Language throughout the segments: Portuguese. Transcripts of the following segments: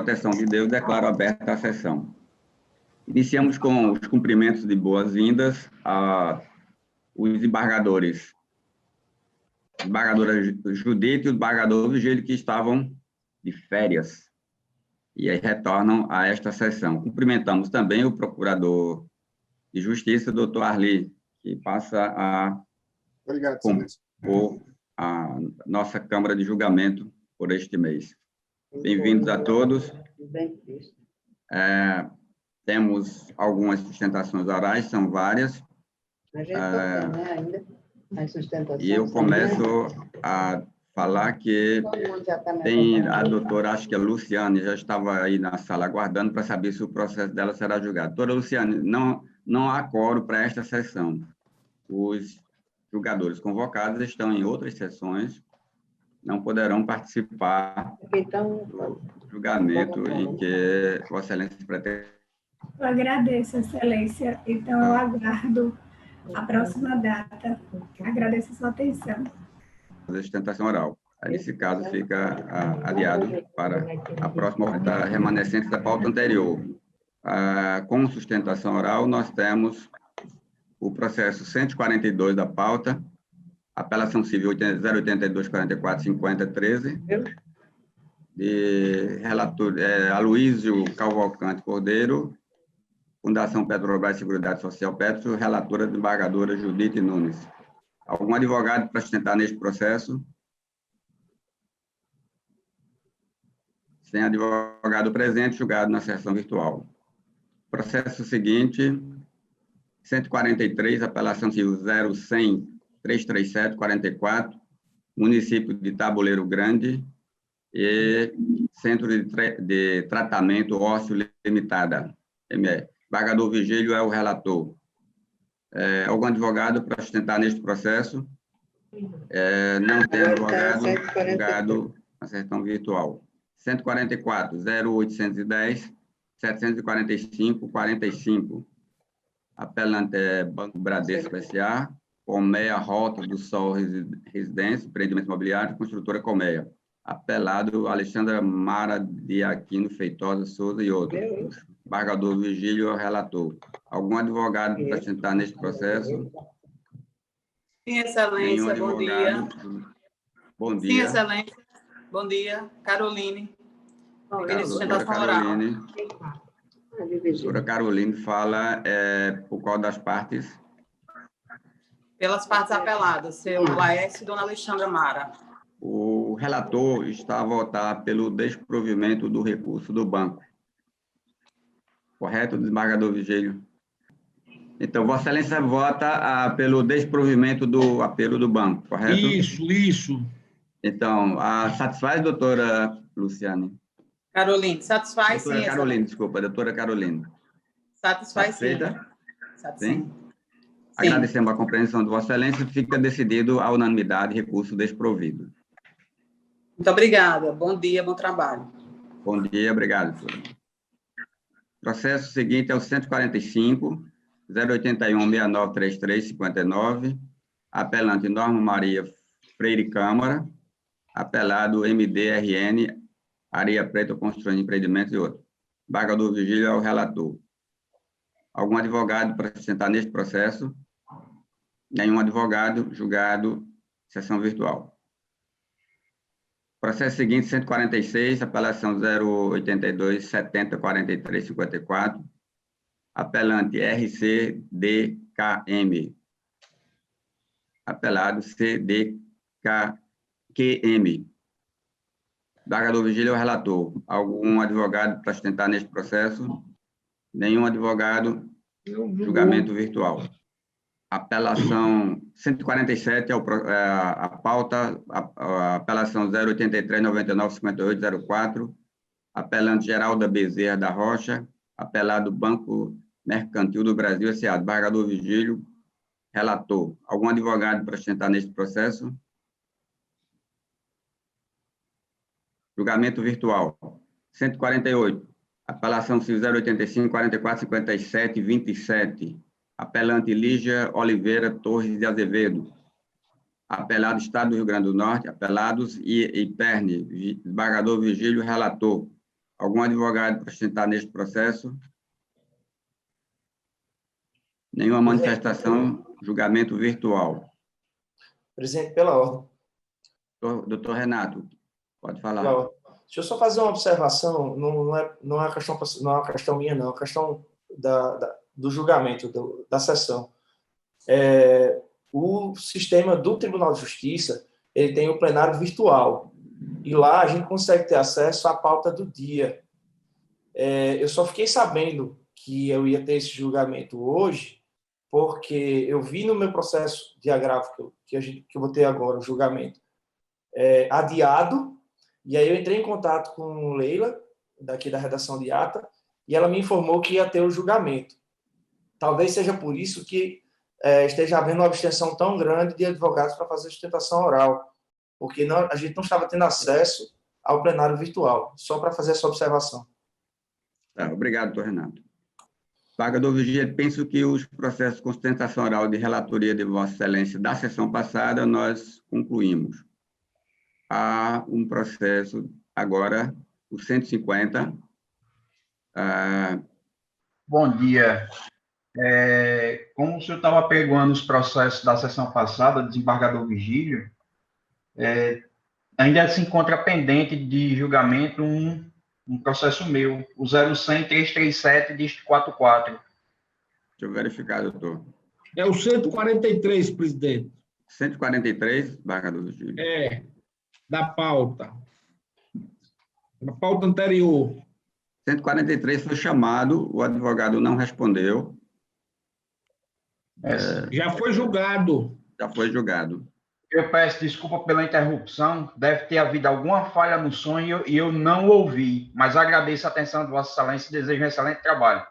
proteção de Deus, declaro aberta a sessão. Iniciamos com os cumprimentos de boas-vindas aos embargadora Judite e o embargador Vigílio, que estavam de férias, e aí retornam a esta sessão. Cumprimentamos também o procurador de Justiça, doutor Arli, que passa a compor a nossa Câmara de Julgamento por este mês. Bem-vindos a todos. Temos algumas sustentações orais, são várias. E eu começo a falar que tem a doutora, acho que a Luciane, já estava aí na sala aguardando para saber se o processo dela será julgado. Doutora Luciane, não há quórum para esta sessão. Os julgadores convocados estão em outras sessões, não poderão participar do julgamento em que Vossa Excelência pretende. Eu agradeço, Excelência. Então, eu aguardo a próxima data. Agradeço a sua atenção. A sustentação oral. Nesse caso, fica adiado para a próxima da remanescente da pauta anterior. Com sustentação oral, nós temos o processo 142 da pauta, apelação civil 082-44-50-13, de relator Aloísio Cavalcante Cordeiro, Fundação Petrobras Seguridade Social Petro, relatora desembargadora Judite Nunes. Algum advogado para sustentar neste processo? Sem advogado presente, julgado na sessão virtual. Processo seguinte, 143, apelação civil 0100-337-44, município de Tabuleiro Grande e Centro de Tratamento Ósseo Limitada, ME. Embargador Vigílio é o relator. Algum advogado para sustentar neste processo? Não tem advogado, julgado na sessão virtual. 144, 0810, 745, 45. Apelante é Banco Bradesco S.A., Colmeia Rota do Sol Residência, Empreendimento Imobiliário, Construtora Colmeia. Apelado Alexandra Mara de Aquino Feitosa Souza e outros. Embargador Vigílio é o relator. Algum advogado para sustentar neste processo? Sim, Excelência, bom dia. Bom dia. Sim, Excelência, bom dia. Caroline. Doutora Caroline. Doutora Caroline fala por qual das partes? Pelas partes apeladas, seu Laércio e dona Alexandra Mara. O relator está a votar pelo desprovimento do recurso do banco. Correto, desembargador Vigílio? Então, Vossa Excelência vota pelo desprovimento do apelo do banco, correto? Isso. Então, satisfaz, doutora Luciane? Caroline, satisfaz, doutora sim. Caroline, desculpa, doutora Caroline. Satisfaz, sim. Sim? Agradecemos a compreensão de Vossa Excelência, fica decidido a unanimidade, recurso desprovido. Muito obrigada. Bom dia, bom trabalho. Bom dia, obrigado, doutora. Processo seguinte é o 145, 081-6933-59, apelante Norma Maria Freire Câmara, apelado MDRN, Areia Preta Construindo Empreendimentos e outros. Embargador Vigílio é o relator. Algum advogado para sustentar neste processo? Nenhum advogado, julgado, sessão virtual. Processo seguinte, 146, apelação 082-70-43-54, apelante RCDKM, apelado CDKQM. Embargador Vigílio é o relator. Algum advogado para sustentar neste processo? Nenhum advogado, julgamento virtual. Apelação 147, a pauta, a apelação 083-99-58-04, apelante Geralda Bezerra da Rocha, apelado Banco Mercantil do Brasil, S.A., embargador Vigílio, relator. Algum advogado para sustentar neste processo? Julgamento virtual. 148, apelação civil 085-44-57-27, apelante Lígia Oliveira Torres de Azevedo, apelado Estado do Rio Grande do Norte, apelados e Perne, embargador Vigílio, relator. Algum advogado para sustentar neste processo? Nenhuma manifestação, julgamento virtual. Presidente, pela ordem. Doutor Renato, pode falar. Deixa eu só fazer uma observação, não é uma questão minha, não, é uma questão do julgamento, da sessão. O sistema do Tribunal de Justiça, ele tem o plenário virtual, e lá a gente consegue ter acesso à pauta do dia. Eu só fiquei sabendo que eu ia ter esse julgamento hoje, porque eu vi no meu processo de agravo, que eu vou ter agora, o julgamento, adiado, e aí eu entrei em contato com Leila, daqui da redação de ata, e ela me informou que ia ter o julgamento. Talvez seja por isso que esteja havendo uma abstenção tão grande de advogados para fazer sustentação oral, porque a gente não estava tendo acesso ao plenário virtual, só para fazer essa observação. Obrigado, doutor Renato. Pagador Vigílio, penso que os processos com sustentação oral de relatoria de Vossa Excelência da sessão passada nós concluímos. Há um processo agora, o 150. Bom dia. Como o senhor estava pegando os processos da sessão passada, desembargador Vigílio, ainda se encontra pendente de julgamento um processo meu, o 0100-337, dígito 44. Deixa eu verificar, doutor. É o 143, presidente. 143, desembargador Vigílio. Da pauta. Da pauta anterior. 143 foi chamado, o advogado não respondeu. Já foi julgado. Já foi julgado. Eu peço desculpa pela interrupção, deve ter havido alguma falha no som e eu não ouvi, mas agradeço a atenção de Vossa Excelência e desejo um excelente trabalho.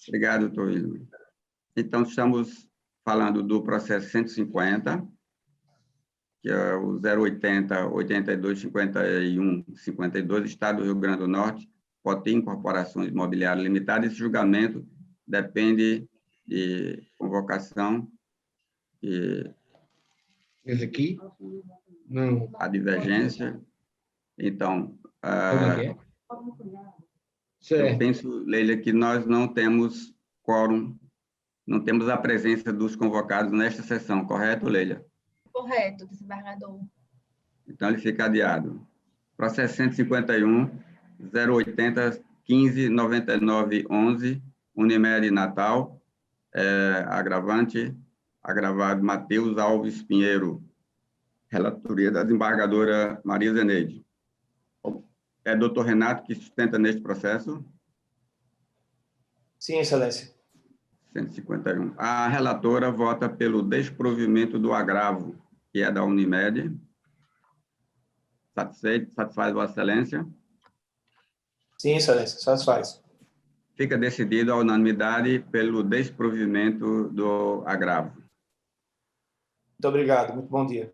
Obrigado, doutor Wilson. Então, estamos falando do processo 150, que é o 080, 82, 51, 52, Estado do Rio Grande do Norte, Potim Incorporações Imobiliárias Limitada. Esse julgamento depende de convocação e Esse aqui? Não. a divergência. Então, eu penso, Leila, que nós não temos quórum, não temos a presença dos convocados nesta sessão, correto, Leila? Correto, desembargador. Então, ele fica adiado. Processo 151, 080, 15, 99, 11, Unimed Natal, agravado Matheus Alves Pinheiro, relatoria da desembargadora Maria Zeneide. É doutor Renato que sustenta neste processo? Sim, Excelência. 151. A relatora vota pelo desprovimento do agravo, que é da Unimed. Satisfaz Vossa Excelência? Sim, Excelência, satisfaz. Fica decidido a unanimidade pelo desprovimento do agravo. Muito obrigado, muito bom dia.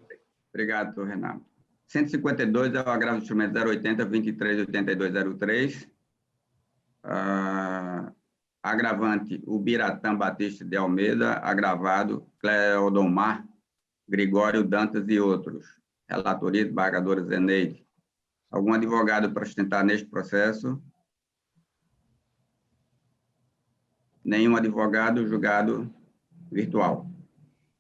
Obrigado, doutor Renato. 152 é o agravo do instrumento 080, 23, 82, 03. Agravante, Ubiratã Batista de Almeida, agravado, Cleodomar, Gregório Dantas e outros. Relatoria, desembargadora Zeneide. Algum advogado para sustentar neste processo? Nenhum advogado, julgado virtual.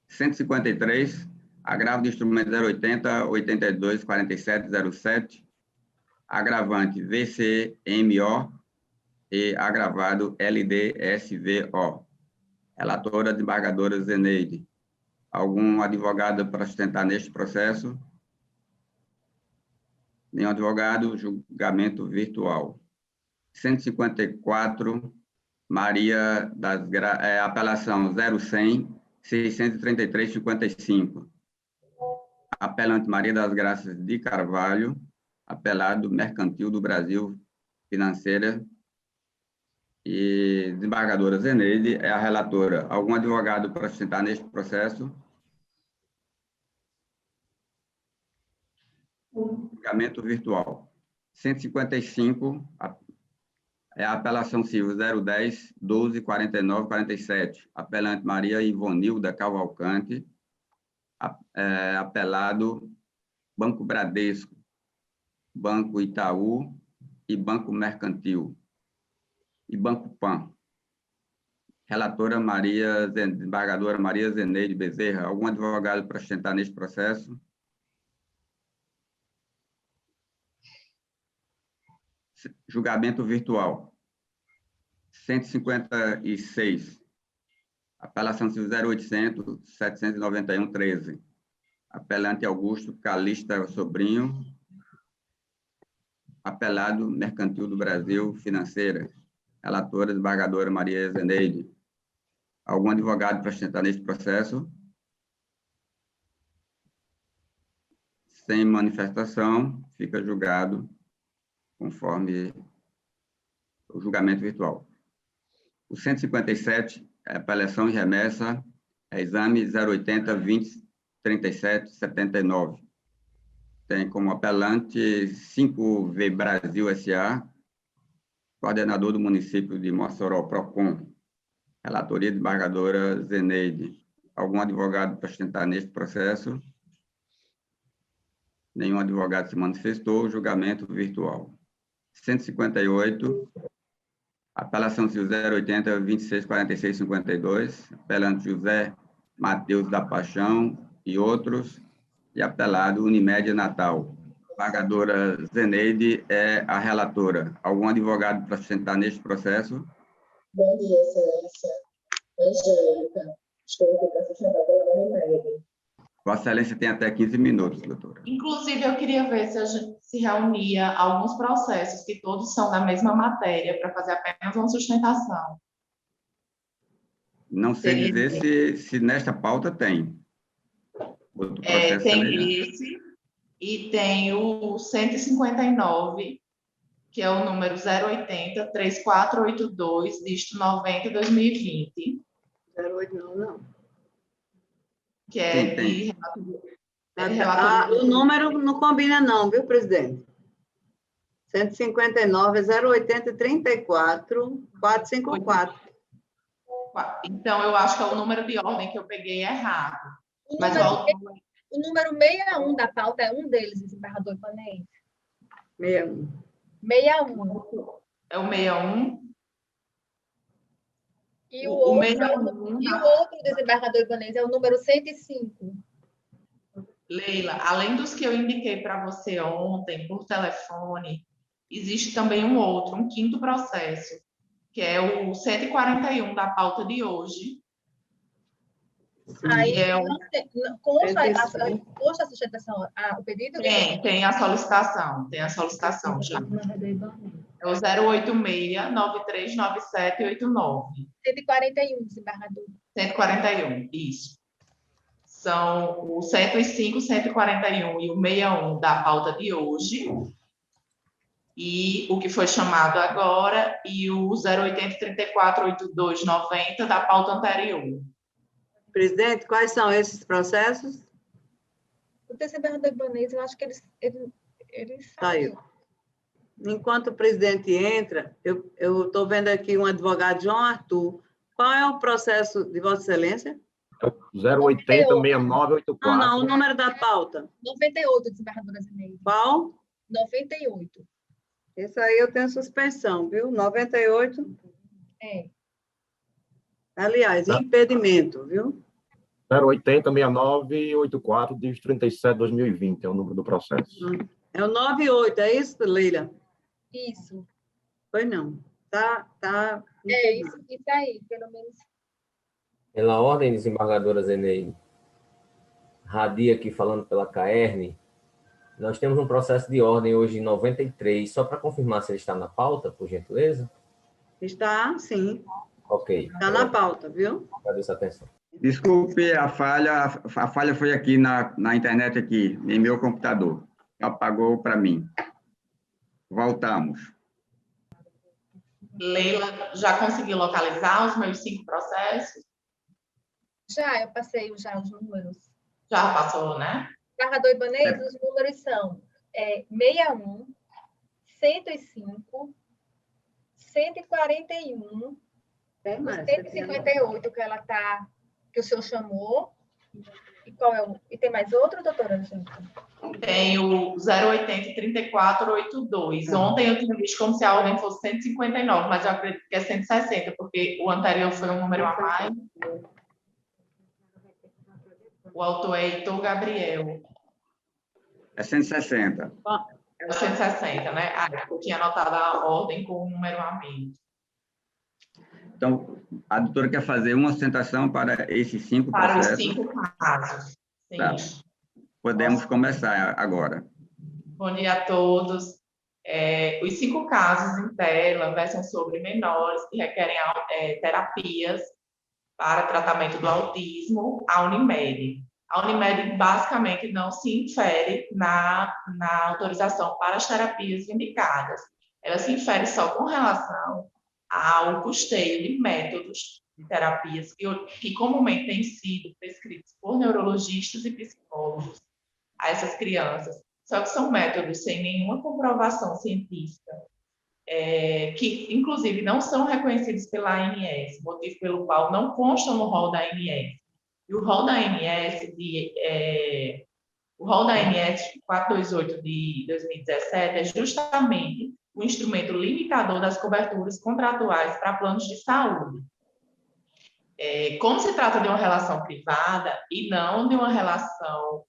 153, agravo de instrumento 080, 82, 47, 07. Agravante, VCMO e agravado LDSVO. Relatora, desembargadora Zeneide. Algum advogado para sustentar neste processo? Nenhum advogado, julgamento virtual. 154, Maria das apelação 0100, 633, 55. Apelante Maria das Graças de Carvalho, apelado Mercantil do Brasil Financeira, e desembargadora Zeneide é a relatora. Algum advogado para sustentar neste processo? Julgamento virtual. 155, é a apelação civil 010, 12, 49, 47. Apelante Maria Ivonilda Cavalcante, apelado Banco Bradesco, Banco Itaú, e Banco Mercantil e Banco Pan. Relatora desembargadora Maria Zeneide Bezerra. Algum advogado para sustentar neste processo? Julgamento virtual. 156. Apelação civil 0800-791-13. Apelante Augusto Calista Sobrinho. Apelado Mercantil do Brasil Financeira. Relatora desembargadora Maria Zeneide. Algum advogado para sustentar neste processo? Sem manifestação, fica julgado conforme o julgamento virtual. O 157, apelação e remessa, exame 080-20-37-79. Tem como apelante 5V Brasil S.A., coordenador do município de Mossoró, PROCON. Relatoria desembargadora Zeneide. Algum advogado para sustentar neste processo? Nenhum advogado se manifestou. Julgamento virtual. 158. Apelação civil 080-2646-52. Apelante José Mateus da Paixão e outros. E apelado Unimed Natal. Desembargadora Zeneide é a relatora. Algum advogado para sustentar neste processo? Bom dia, Excelência. Angélica. Estou aqui para sustentar pela Unimed. Vossa Excelência tem até 15 minutos, doutora. Inclusive, eu queria ver se a gente se reunia alguns processos que todos são da mesma matéria para fazer apenas uma sustentação. Não sei dizer se nesta pauta tem. Outro processo tem semelhante. esse e tem o 159, que é o número 080-3482, dígito 90-2020. 08 não. Que é Sim, tem. de relatoria. O número não combina não, viu, presidente? 159 é 080-34, 454. Então, eu acho que é o número de ordem que eu peguei errado. O Mas número 61 da pauta é um deles, desembargador Ibanez. 61. 61. é o 61. E O o 61. outro desembargador Ibanez é o número 105. Leila, além dos que eu indiquei para você ontem por telefone, existe também um outro, um quinto processo, que é o 141 da pauta de hoje. Aí, consta a sustentação, o pedido? Tem a solicitação, já. É o 086-939789. 141, desembargador. 141, isso. São o 105, 141 e o 61 da pauta de hoje. E o que foi chamado agora, e o 080-3482-90 da pauta anterior. Presidente, quais são esses processos? O desembargador Ibanez, eu acho que ele Saiu. Enquanto o presidente entra, eu estou vendo aqui um advogado, João Arthur. Qual é o processo de Vossa Excelência? 080-6984. Não, o número da pauta. 98, desembargadora Zeneide. Qual? 98. Esse aí eu tenho suspensão, viu? 98. É. Aliás, impedimento, viu? 080-6984, dígito 37-2020, é o número do processo. É o 98, é isso, Leila? Isso. Pois não. Tá. Isso aí, pelo menos. Pela ordem, desembargadora Zeneide, Radia aqui falando pela CAERN, nós temos um processo de ordem hoje em 93, só para confirmar se ele está na pauta, por gentileza? Está, sim. Ok. Está na pauta, viu? Agradeço a atenção. Desculpe a falha foi aqui na internet, aqui, em meu computador. Apagou para mim. Voltamos. Leila, já conseguiu localizar os meus 5 processos? Eu passei já os números. Já passou, né? Desembargador Ibanez, os números são 61, 105, 141, 158, que o senhor chamou, E qual é o... E tem mais outro, doutora Angélica? Tem o 080 3482. Ontem eu tinha visto como se a ordem fosse 159, mas eu acredito que é 160, porque o anterior foi um número a mais. O autor é Heitor Gabriel. É 160. É o 160, né? Eu tinha anotado a ordem com um número a menos. Então, a doutora quer fazer uma sustentação para esses 5 Para os processos. 5 casos. Sim. Tá. Podemos começar agora. Bom dia a todos. Os 5 casos em tela versam sobre menores que requerem terapias para tratamento do autismo, a Unimed. A Unimed basicamente não se infere na autorização para as terapias indicadas. Ela se infere só com relação ao custeio de métodos de terapias que comumente têm sido prescritos por neurologistas e psicólogos a essas crianças. Só que são métodos sem nenhuma comprovação científica, que, inclusive, não são reconhecidos pela ANS, motivo pelo qual não constam no rol da ANS. E o rol da ANS, o rol da ANS 428 de 2017 é justamente o instrumento limitador das coberturas contratuais para planos de saúde. Como se trata de uma relação privada e não de uma relação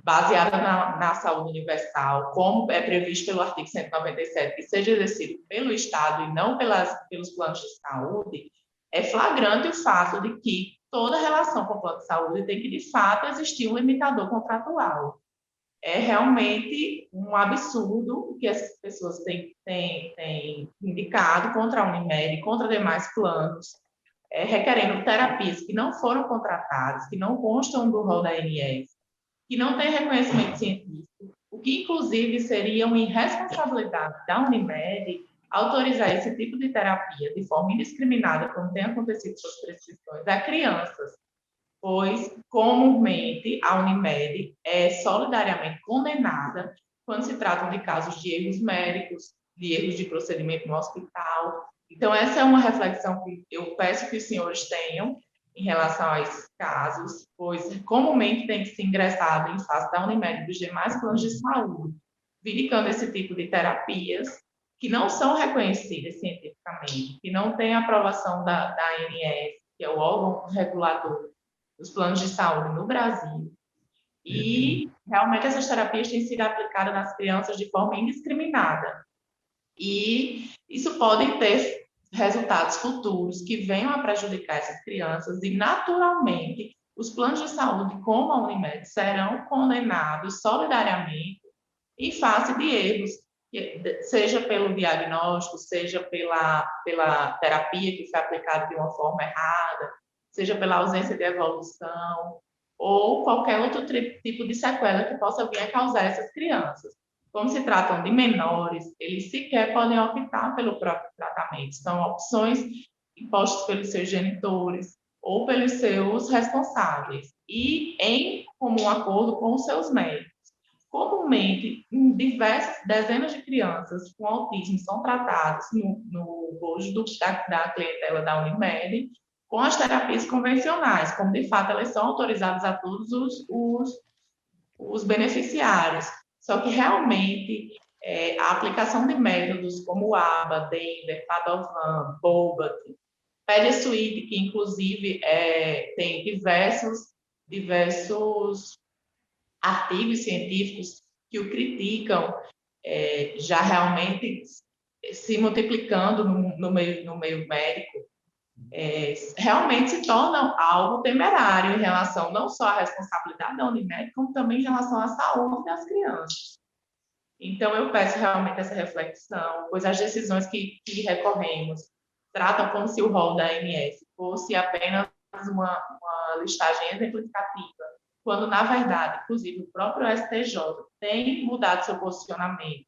baseada na saúde universal, como é previsto pelo artigo 197, que seja exercido pelo Estado e não pelos planos de saúde, é flagrante o fato de que toda relação com o plano de saúde tem que, de fato, existir um limitador contratual. É realmente um absurdo o que essas pessoas têm indicado contra a Unimed, contra demais planos, requerendo terapias que não foram contratadas, que não constam do rol da ANS, que não têm reconhecimento científico, o que, inclusive, seria uma irresponsabilidade da Unimed autorizar esse tipo de terapia de forma indiscriminada, como tem acontecido com as prescrições, a crianças, pois, comumente, a Unimed é solidariamente condenada quando se trata de casos de erros médicos, de erros de procedimento no hospital. Então, essa é uma reflexão que eu peço que os senhores tenham em relação a esses casos, pois comumente tem que ser ingressado em face da Unimed e dos demais planos de saúde, verificando esse tipo de terapias que não são reconhecidas cientificamente, que não têm aprovação da ANS, que é o órgão regulador dos planos de saúde no Brasil. E, realmente, essas terapias têm sido aplicadas nas crianças de forma indiscriminada. E isso pode ter resultados futuros que venham a prejudicar essas crianças e, naturalmente, os planos de saúde, como a Unimed, serão condenados solidariamente em face de erros, seja pelo diagnóstico, seja pela terapia que foi aplicada de uma forma errada, seja pela ausência de evolução, ou qualquer outro tipo de sequela que possa vir a causar essas crianças. Como se tratam de menores, eles sequer podem optar pelo próprio tratamento. São opções impostas pelos seus genitores ou pelos seus responsáveis e em comum acordo com os seus médicos. Comumente, dezenas de crianças com autismo são tratadas no bojo da clientela da Unimed com as terapias convencionais, como de fato elas são autorizadas a todos os beneficiários. Só que realmente a aplicação de métodos como o ABA, Denver, Padovan, Bobat, Pedesuite, que inclusive tem diversos artigos científicos que o criticam, já realmente se multiplicando no meio médico, realmente se tornam algo temerário em relação não só à responsabilidade da Unimed, como também em relação à saúde das crianças. Então, eu peço realmente essa reflexão, pois as decisões que recorremos tratam como se o rol da ANS fosse apenas uma listagem exemplificativa, quando, na verdade, inclusive, o próprio STJ tem mudado seu posicionamento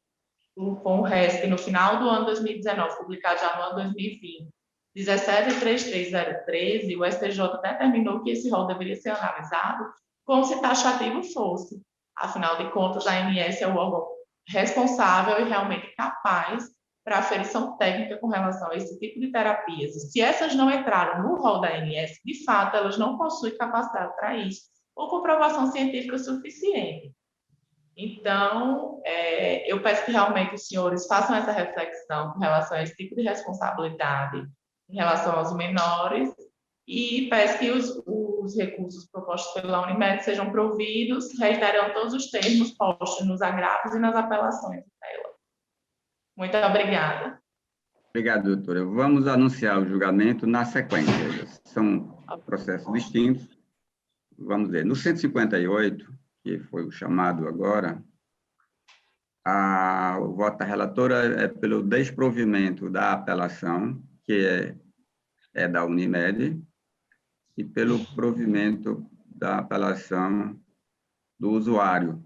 com o RESP no final do ano 2019, publicado já no ano 2020, 17.33013, o STJ determinou que esse rol deveria ser analisado como se taxativo fosse. Afinal de contas, a ANS é o órgão responsável e realmente capaz para a aferição técnica com relação a esse tipo de terapias. E se essas não entraram no rol da ANS, de fato, elas não possuem capacidade para isso, ou comprovação científica suficiente. Então, eu peço que realmente os senhores façam essa reflexão com relação a esse tipo de responsabilidade em relação aos menores e peço que os recursos propostos pela Unimed sejam providos, reiterando todos os termos postos nos agravos e nas apelações dela. Muito obrigada. Obrigado, doutora. Vamos anunciar o julgamento na sequência. São processos distintos. Vamos ver. No 158, que foi o chamado agora, o voto da relatora é pelo desprovimento da apelação, que é da Unimed, e pelo provimento da apelação do usuário,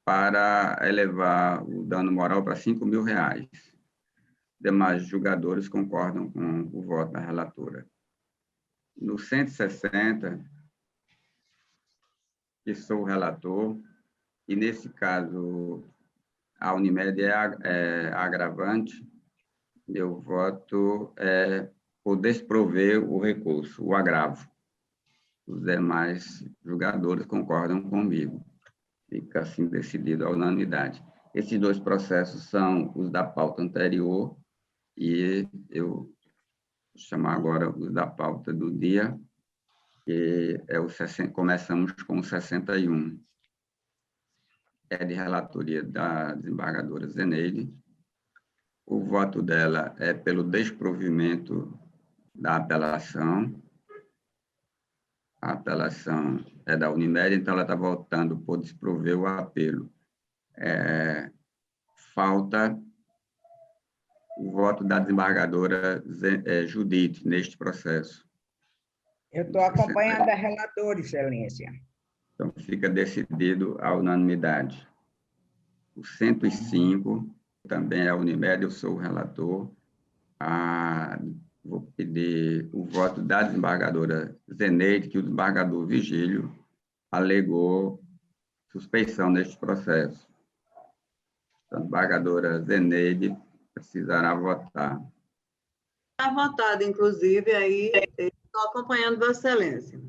para elevar o dano moral para R$5.000. Demais julgadores concordam com o voto da relatora. No 160, que sou o relator, e nesse caso a Unimed é agravante, meu voto é por desprover o recurso, o agravo. Os demais julgadores concordam comigo. Fica assim decidido à unanimidade. Esses dois processos são os da pauta anterior, e eu vou chamar agora os da pauta do dia, que começamos com o 61. É de relatoria da desembargadora Zeneide. O voto dela é pelo desprovimento da apelação. A apelação é da Unimed, então ela está votando por desprover o apelo. Falta o voto da desembargadora Judite neste processo. Eu estou acompanhando a relatora, Excelência. Então, fica decidido a unanimidade. O 105, também é a Unimed, eu sou o relator. Vou pedir o voto da desembargadora Zeneide, que o desembargador Vigílio alegou suspeição neste processo. A desembargadora Zeneide precisará votar. Está votado, inclusive, aí estou acompanhando Vossa Excelência.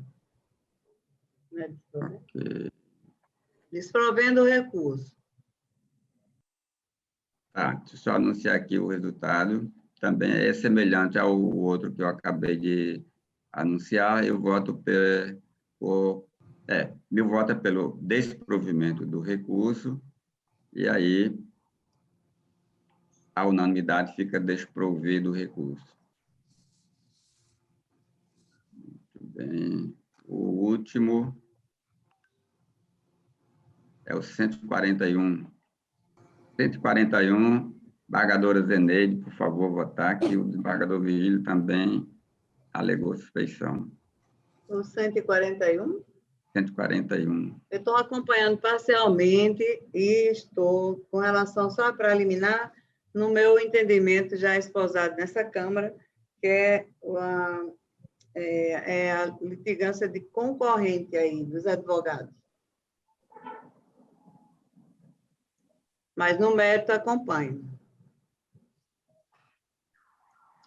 Okay. Desprovendo o recurso. Deixa eu só anunciar aqui o resultado. Também é semelhante ao outro que eu acabei de anunciar. Eu voto meu voto é pelo desprovimento do recurso, e aí a unanimidade fica desprovido o recurso. Muito bem. O último é o 141. 141, desembargadora Zeneide, por favor, votar, que o desembargador Vigílio também alegou suspeição. O 141? 141. Eu estou acompanhando parcialmente e estou, com relação só para eliminar, no meu entendimento já esposado nessa Câmara, que é a litigância de concorrente aí, dos advogados. Mas no mérito acompanho.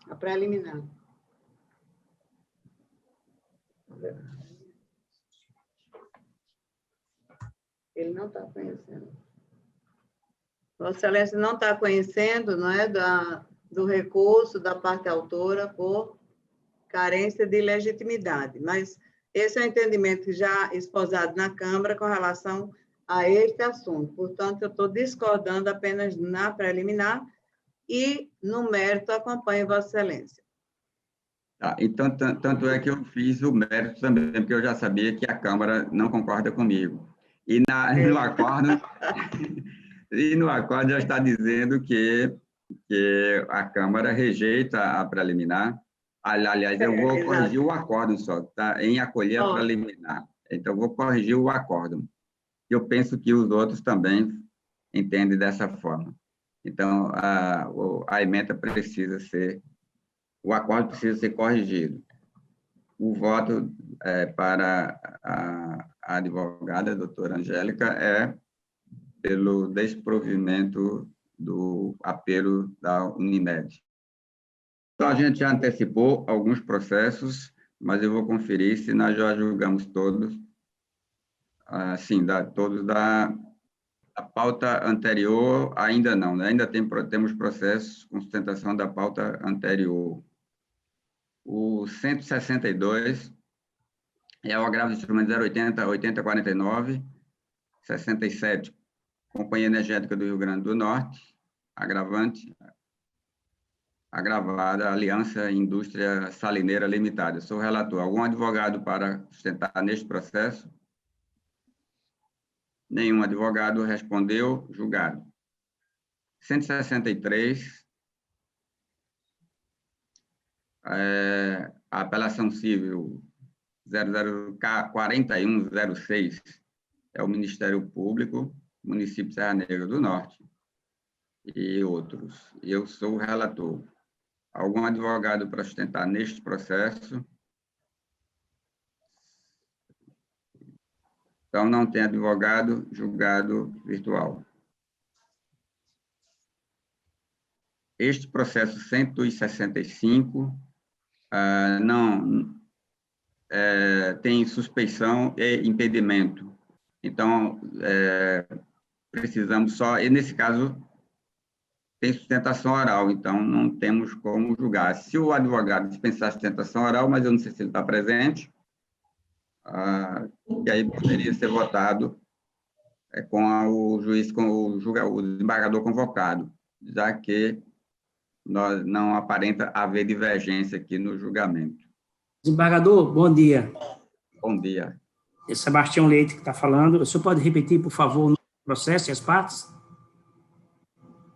A preliminar. Ele não está conhecendo. Vossa Excelência não está conhecendo, não é, do recurso da parte autora por carência de legitimidade. Mas esse é o entendimento já esposado na Câmara com relação a este assunto. Portanto, eu estou discordando apenas na preliminar e, no mérito, acompanho Vossa Excelência. Então, tanto é que eu fiz o mérito também, porque eu já sabia que a Câmara não concorda comigo. E no acordo já está dizendo que a Câmara rejeita a preliminar. Aliás, eu vou corrigir o acórdão só, tá? Em acolher a preliminar. Então, eu vou corrigir o acórdão. Eu penso que os outros também entendem dessa forma. Então, a emenda precisa ser, o acordo precisa ser corrigido. O voto para a advogada, a doutora Angélica, é pelo desprovimento do apelo da Unimed. Então, a gente já antecipou alguns processos, mas eu vou conferir se nós já julgamos todos. Sim, todos da pauta anterior, ainda não, né? Ainda temos processos com sustentação da pauta anterior. O 162 é o agravo de instrumento 080-8049, 67, Companhia Energética do Rio Grande do Norte, agravante, agravada, Aliança Indústria Salineira Limitada. Sou relator. Algum advogado para sustentar neste processo? Nenhum advogado respondeu, julgado. 163, a apelação civil 004106 é o Ministério Público, município de Serra Negra do Norte e outros. Eu sou o relator. Algum advogado para sustentar neste processo? Então, não tem advogado, julgado virtual. Este processo 165 não tem suspeição e impedimento. Então, precisamos só, e nesse caso, tem sustentação oral, então não temos como julgar. Se o advogado dispensar a sustentação oral, mas eu não sei se ele está presente, e aí poderia ser votado com o juiz, com o desembargador convocado, já que não aparenta haver divergência aqui no julgamento. Desembargador, bom dia. Bom dia. É Sebastião Leite que está falando. O senhor pode repetir, por favor, o processo e as partes?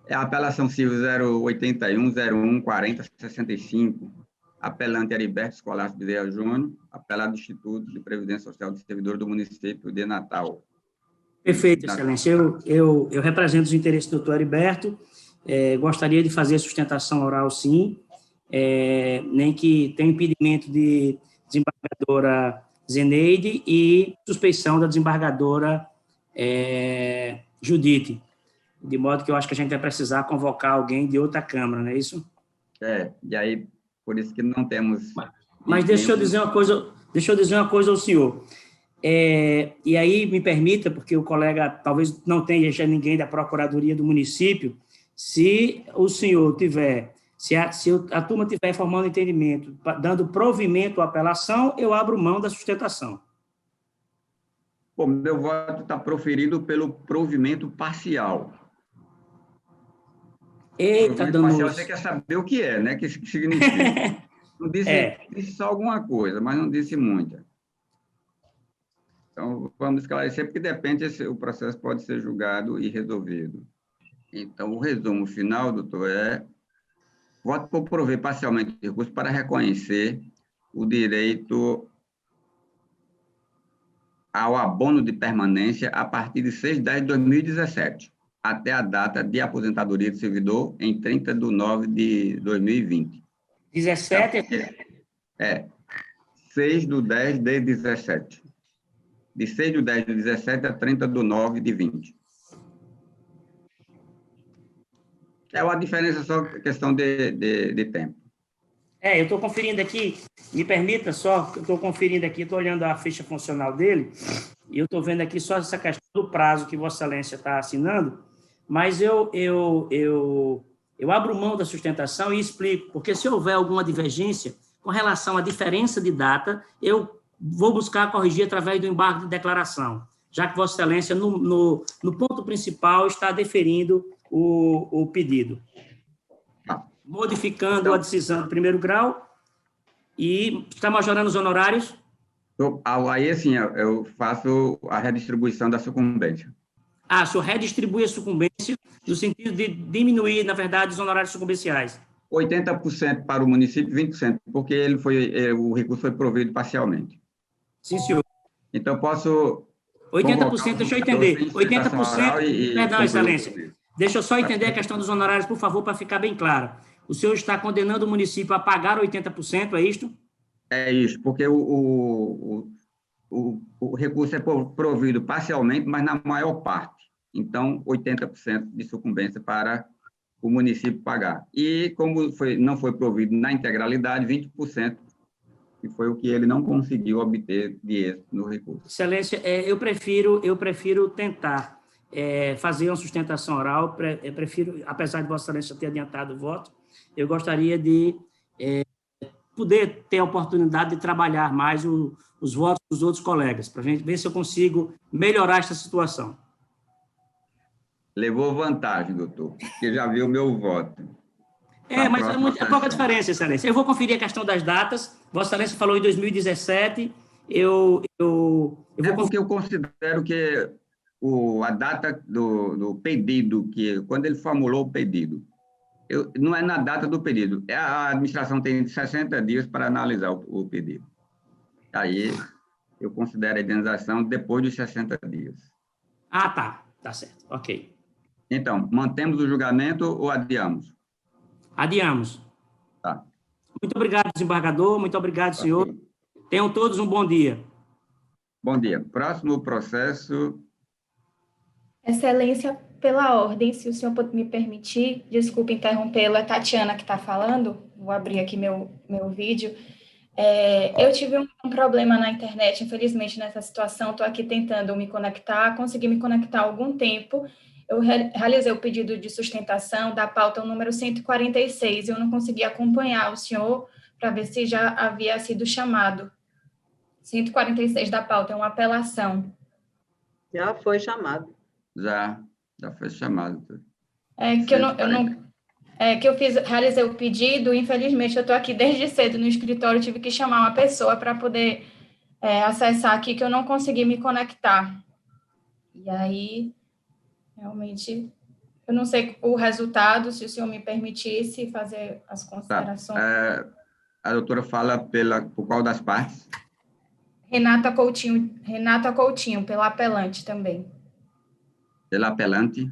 É a apelação civil 081-01-40-65, apelante Heriberto Escolástico Bezerra Júnior, apelado do Instituto de Previdência Social do Servidor do município de Natal. Perfeito, excelência. Eu represento os interesses do doutor Heriberto, gostaria de fazer a sustentação oral, sim, nem que tenha impedimento de desembargadora Zeneide e suspeição da desembargadora Judite, de modo que eu acho que a gente vai precisar convocar alguém de outra Câmara, não é isso? E aí, por isso que não temos... Mas deixa eu dizer uma coisa ao senhor. E aí, me permita, porque o colega talvez não tenha já ninguém da Procuradoria do município, se o senhor tiver, se a turma tiver formando entendimento, dando provimento à apelação, eu abro mão da sustentação. Bom, meu voto está proferido pelo provimento parcial. Eita, parcial, você quer saber o que é, né? Que significa... Não disse só alguma coisa, mas não disse muita. Então, vamos esclarecer, porque depende, o processo pode ser julgado e resolvido. Então, o resumo final, doutor, voto por prover parcialmente o recurso para reconhecer o direito ao abono de permanência a partir de 6/10/2017, até a data de aposentadoria do servidor em 30/9/2020. 17? 6/10/17. De 6/10/17 a 30/9/20. É uma diferença só questão de tempo. Eu estou conferindo aqui, me permita só, eu estou conferindo aqui, estou olhando a ficha funcional dele, e eu estou vendo aqui só essa questão do prazo que Vossa Excelência está assinando, mas eu abro mão da sustentação e explico, porque se houver alguma divergência com relação à diferença de data, eu vou buscar corrigir através do embargo de declaração, já que Vossa Excelência, no ponto principal, está deferindo o pedido. Modificando a decisão do primeiro grau e está majorando os honorários? Aí, assim, eu faço a redistribuição da sucumbência. O senhor redistribui a sucumbência no sentido de diminuir, na verdade, os honorários sucumbenciais? 80% para o município, 20%, porque o recurso foi provido parcialmente. Sim, senhor. Então, posso... 80%, deixa eu entender. 80%, perdão, excelência. Deixa eu só entender a questão dos honorários, por favor, para ficar bem claro. O senhor está condenando o município a pagar 80%, é isto? É isso, porque o recurso é provido parcialmente, mas na maior parte. Então, 80% de sucumbência para o município pagar. E, como não foi provido na integralidade, 20% que foi o que ele não conseguiu obter de êxito no recurso. Excelência, eu prefiro tentar fazer uma sustentação oral, prefiro, apesar de Vossa Excelência ter adiantado o voto, eu gostaria de poder ter a oportunidade de trabalhar mais os votos dos outros colegas, para a gente ver se eu consigo melhorar esta situação. Levou vantagem, doutor, porque já viu o meu voto. Mas é pouca diferença, Excelência. Eu vou conferir a questão das datas. Vossa Excelência falou em 2017. Porque eu considero que a data do pedido, que quando ele formulou o pedido, não é na data do pedido. A administração tem 60 dias para analisar o pedido. Aí, eu considero a indenização depois dos 60 dias. Ah, tá. Tá certo. Ok. Então, mantemos o julgamento ou adiamos? Adiamos. Tá. Muito obrigado, desembargador. Muito obrigado, senhor. Tenham todos um bom dia. Bom dia. Próximo processo. Excelência, pela ordem, se o senhor pode me permitir, desculpe interrompê-la, é Tatiana que está falando, vou abrir aqui meu vídeo. Eu tive um problema na internet, infelizmente, nessa situação, estou aqui tentando me conectar, consegui me conectar há algum tempo, eu realizei o pedido de sustentação da pauta número 146, e eu não consegui acompanhar o senhor para ver se já havia sido chamado. 146 da pauta, é uma apelação. Já foi chamado. Já foi chamado. Realizei o pedido, infelizmente eu estou aqui desde cedo no escritório, tive que chamar uma pessoa para poder acessar aqui, que eu não consegui me conectar. E aí, realmente, eu não sei o resultado, se o senhor me permitisse fazer as considerações. Tá. A doutora fala por qual das partes? Renata Coutinho, pela apelante também. Pela apelante?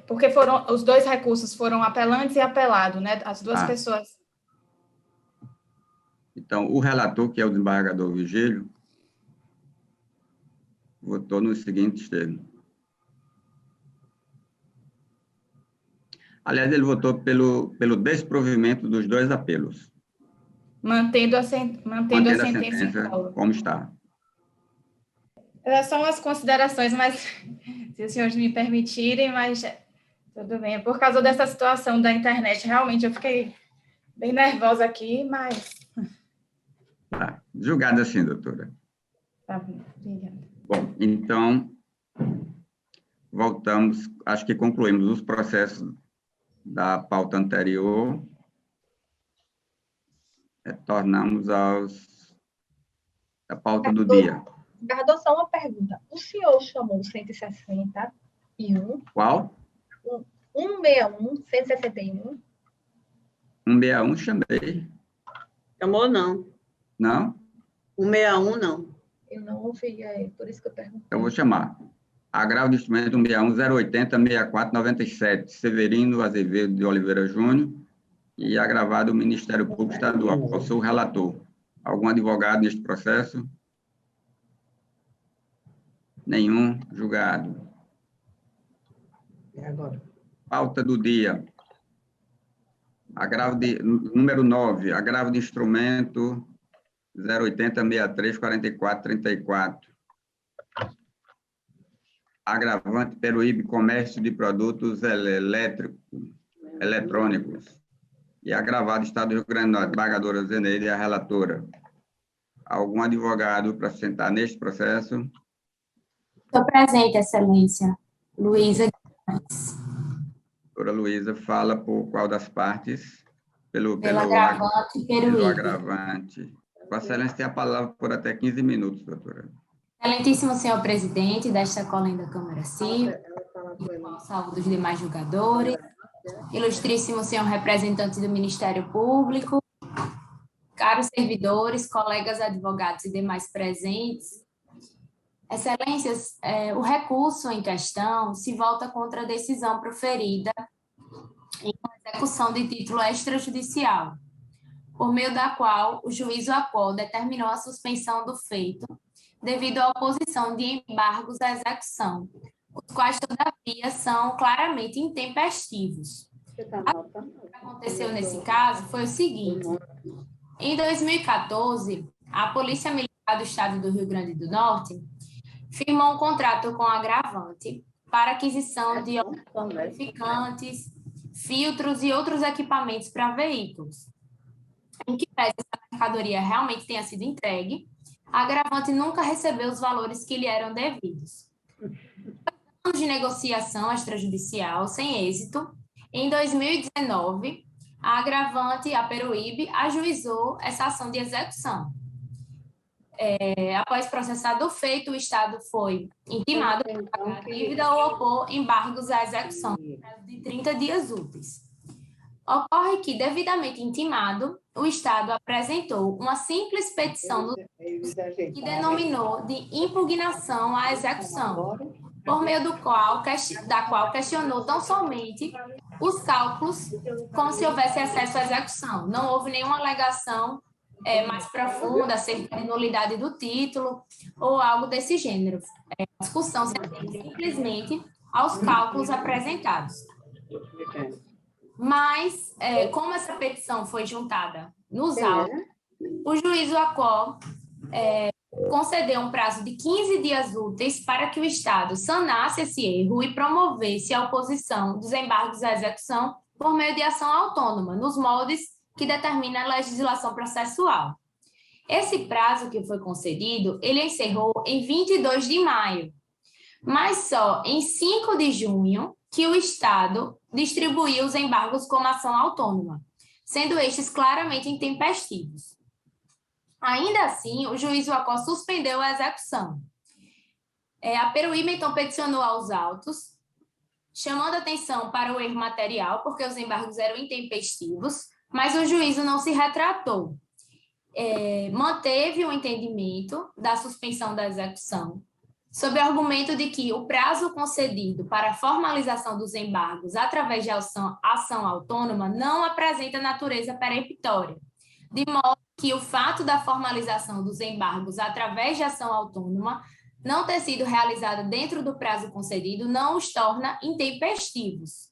Porque os dois recursos foram apelantes e apelado, né? As duas pessoas. Então, o relator, que é o desembargador Vigílio, votou nos seguintes termos. Aliás, ele votou pelo desprovimento dos dois apelos. Mantendo a sentença como está. São as considerações, mas se os senhores me permitirem, mas tudo bem. Por causa dessa situação da internet, realmente eu fiquei bem nervosa aqui, mas... Tá. Julgado assim, doutora. Tá bom, obrigada. Bom, então, voltamos, acho que concluímos os processos da pauta anterior. Retornamos a pauta do dia. Desembargador, só uma pergunta. O senhor chamou 161? Qual? 161, 161? 161 chamei. Chamou, não. Não? 161, não. Eu não ouvi, por isso que eu perguntei. Eu vou chamar. Agravo de instrumento 161 080 64 97, Severino Azevedo de Oliveira Júnior, e agravado o Ministério Público Estadual. Eu sou o relator. Algum advogado neste processo? Nenhum julgado. E agora? Pauta do dia. Número 9, agravo de instrumento 080 63 44 34. Agravante Peruíbe Comércio de Produtos Eletrônicos. E agravado Estado do Rio Grande do Norte, desembargadora Zeneide, a relatora. Algum advogado para sentar neste processo? Estou presente, Excelência. Luísa Guimarães. Doutora Luísa, fala por qual das partes? Pelo agravante e Peruíbe. Pelo agravante. Vossa Excelência tem a palavra por até 15 minutos, doutora. Excelentíssimo senhor presidente desta colenda Câmara Civil, salvo dos demais julgadores, ilustríssimo senhor representante do Ministério Público, caros servidores, colegas advogados e demais presentes. Excelências, o recurso em questão se volta contra a decisão proferida em execução de título extrajudicial, por meio da qual o juízo ACOL determinou a suspensão do feito devido à oposição de embargos à execução, os quais, todavia, são claramente intempestivos. O que aconteceu nesse caso foi o seguinte: Em 2014, a Polícia Militar do Estado do Rio Grande do Norte firmou um contrato com a Agravante para aquisição de lubrificantes, filtros e outros equipamentos para veículos. Em que pese essa mercadoria realmente tenha sido entregue, a Agravante nunca recebeu os valores que lhe eram devidos. Anos de negociação extrajudicial sem êxito, em 2019, a Agravante, a Peruíbe, ajuizou essa ação de execução. Após processado o feito, o Estado foi intimado para pagar a dívida ou opor embargos à execução de 30 dias úteis. Ocorre que, devidamente intimado, o Estado apresentou uma simples petição que denominou de impugnação à execução, por meio da qual questionou tão somente os cálculos como se houvesse acesso à execução. Não houve nenhuma alegação mais profunda acerca da nulidade do título ou algo desse gênero. A discussão se atém simplesmente aos cálculos apresentados. Mas, como essa petição foi juntada nos autos, o juiz Acó concedeu um prazo de 15 dias úteis para que o Estado sanasse esse erro e promovesse a oposição dos embargos à execução por meio de ação autônoma, nos moldes que determina a legislação processual. Esse prazo que foi concedido, ele encerrou em 22 de maio, mas só em 5 de junho que o Estado distribuiu os embargos como ação autônoma, sendo estes claramente intempestivos. Ainda assim, o juiz Acó suspendeu a execução. A Peruíbe, então, peticionou aos autos, chamando atenção para o erro material, porque os embargos eram intempestivos, mas o juízo não se retratou. Manteve o entendimento da suspensão da execução, sob o argumento de que o prazo concedido para a formalização dos embargos através de ação autônoma não apresenta natureza peremptória, de modo que o fato da formalização dos embargos através de ação autônoma não ter sido realizada dentro do prazo concedido não os torna intempestivos.